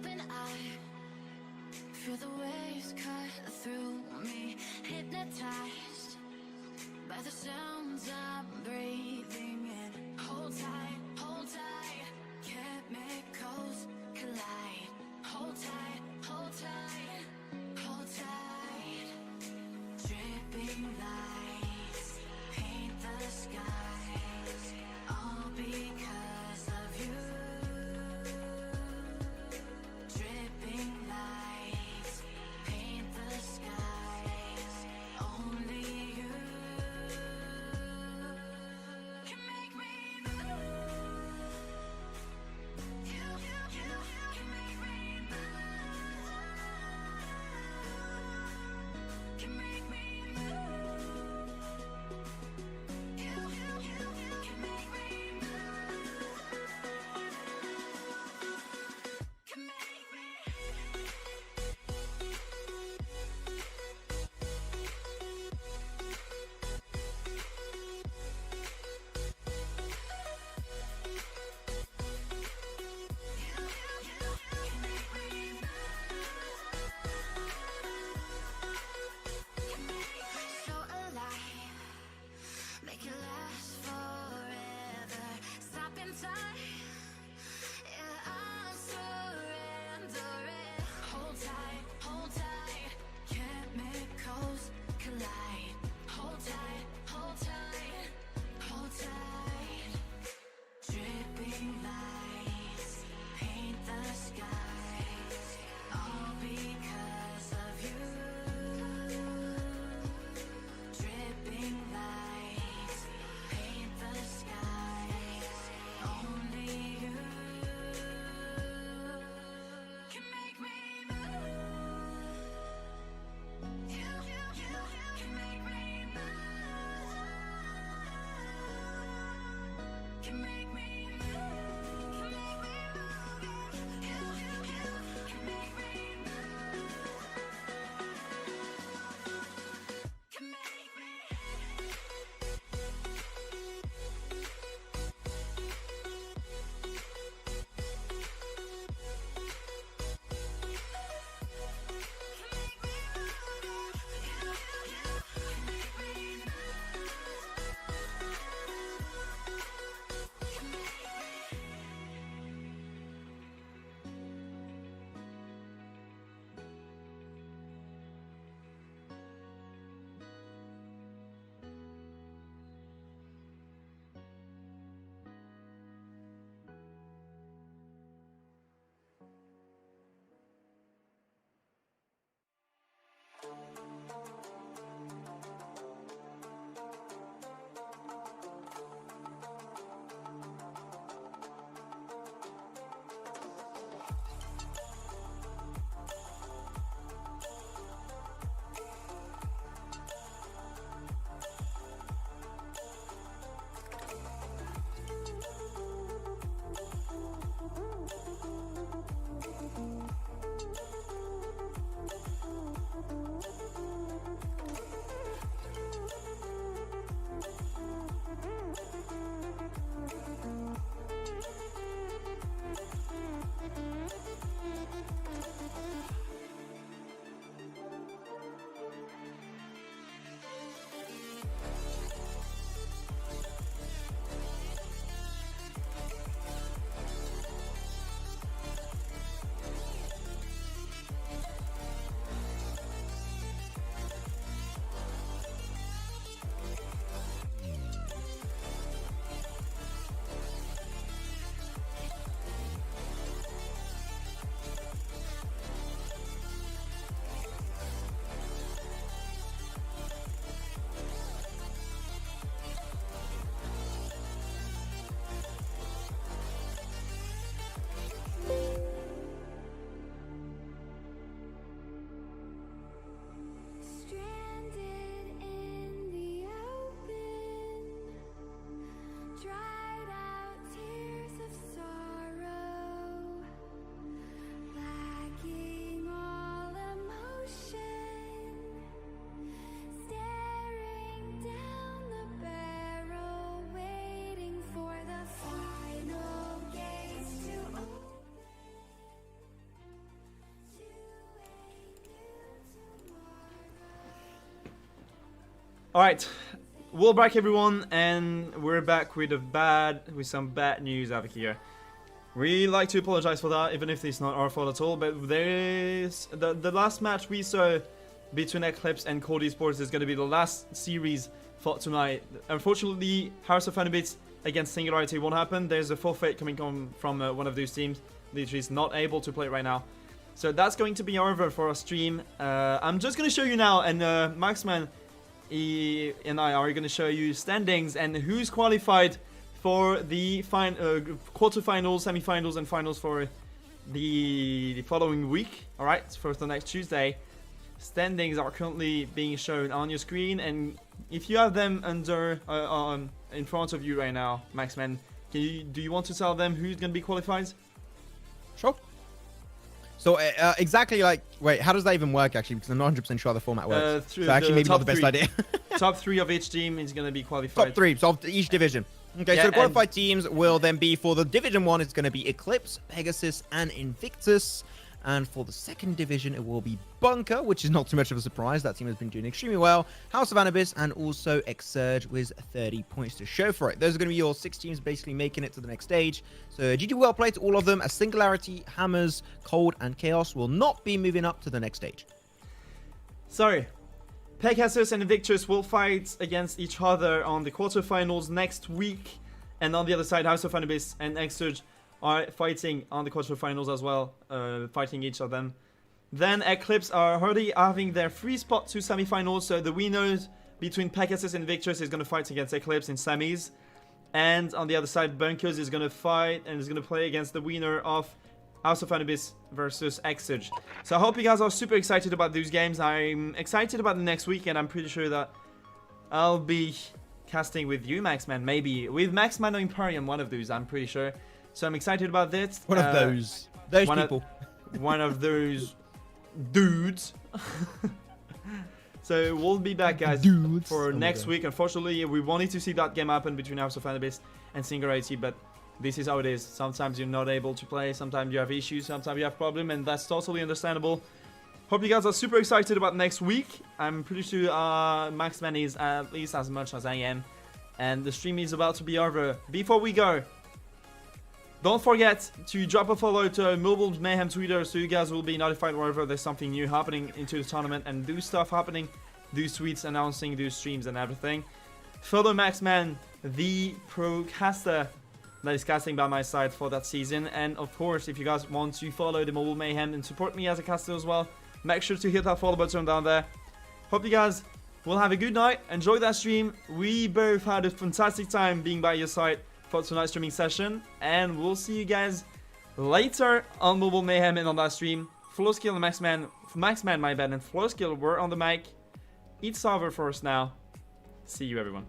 open eye, feel the waves cut through me, hypnotized by the sounds I'm breathing in. Hold tight, chemicals collide. Hold tight, hold tight, hold tight. Dripping lights paint the skies, all because of you. Dripping lights paint the skies, only you can make me move. You can make me move. Can make me move. You can make me move. Can make me. So alive, make it last forever. Stop in time, yeah, I'll surrender it. Hold tight, chemicals collide. Hold tight, hold tight, hold tight. Dripping lights paint the skies, all because of you. Dripping lights paint the skies, only you can make me move. You can make me move. Can make me move. Can make me move. You can make me move. Can make me. Alright, we're back everyone, and we're back with some bad news over here. We like to apologize for that, even if it's not our fault at all, but there's the last match we saw between Eclipse and Code Esports is going to be the last series for tonight. Unfortunately, House of Fanabits against Singularity won't happen. There's a forfeit coming from one of those teams, which is not able to play right now. So that's going to be over for our stream. I'm just going to show you now, and Maxman and I are going to show you standings and who's qualified for the quarterfinals, semifinals, and finals for the following week. All right, for the next Tuesday. Standings are currently being shown on your screen, and if you have them under in front of you right now, Maxman, do you want to tell them who's going to be qualified? Sure. So exactly like, wait, how does that even work actually? Because I'm not 100% sure how the format works. So actually maybe not the best idea. Top 3 of each team is going to be qualified. Top 3, so of each division. Okay, yeah, so the qualified teams will then be for the Division 1, it's going to be Eclipse, Pegasus, and Invictus. And for the second division, it will be Bunker, which is not too much of a surprise. That team has been doing extremely well. House of Anubis and also Exurge with 30 points to show for it. Those are going to be your 6 teams basically making it to the next stage. So GG well played to all of them. As Singularity, Hammers, Cold, and Chaos will not be moving up to the next stage. Sorry. Pegasus and Invictus will fight against each other on the quarterfinals next week. And on the other side, House of Anubis and Exurge are fighting on the quarterfinals as well, fighting each of them. Then Eclipse are already having their free spot to semifinals, so the winners between Pegasus and Invictus is going to fight against Eclipse in semis. And on the other side, Bunkers is going to fight and is going to play against the winner of House of Anubis versus Exurge. So I hope you guys are super excited about those games. I'm excited about the next week, and I'm pretty sure that I'll be casting with you, Maxman, maybe. With Maxman or Imperium, one of those, I'm pretty sure. So I'm excited about this. One of those people. One of those dudes. So we'll be back, guys, for next week. Unfortunately, we wanted to see that game happen between House of Anubis and Singularity, but this is how it is. Sometimes you're not able to play, sometimes you have issues, sometimes you have problems, and that's totally understandable. Hope you guys are super excited about next week. I'm pretty sure Maxman is at least as much as I am. And the stream is about to be over. Before we go, don't forget to drop a follow to Mobile Mayhem Twitter so you guys will be notified whenever there's something new happening into the tournament and do stuff happening, do tweets announcing, do streams and everything. Follow Maxman, the pro caster that is casting by my side for that season. And of course, if you guys want to follow the Mobile Mayhem and support me as a caster as well, make sure to hit that follow button down there. Hope you guys will have a good night, enjoy that stream. We both had a fantastic time being by your side for tonight's streaming session, and we'll see you guys later on Mobile Mayhem and on that stream. Flowskill and Maxman, my bad, and Flowskill were on the mic. It's over for us now. See you, everyone.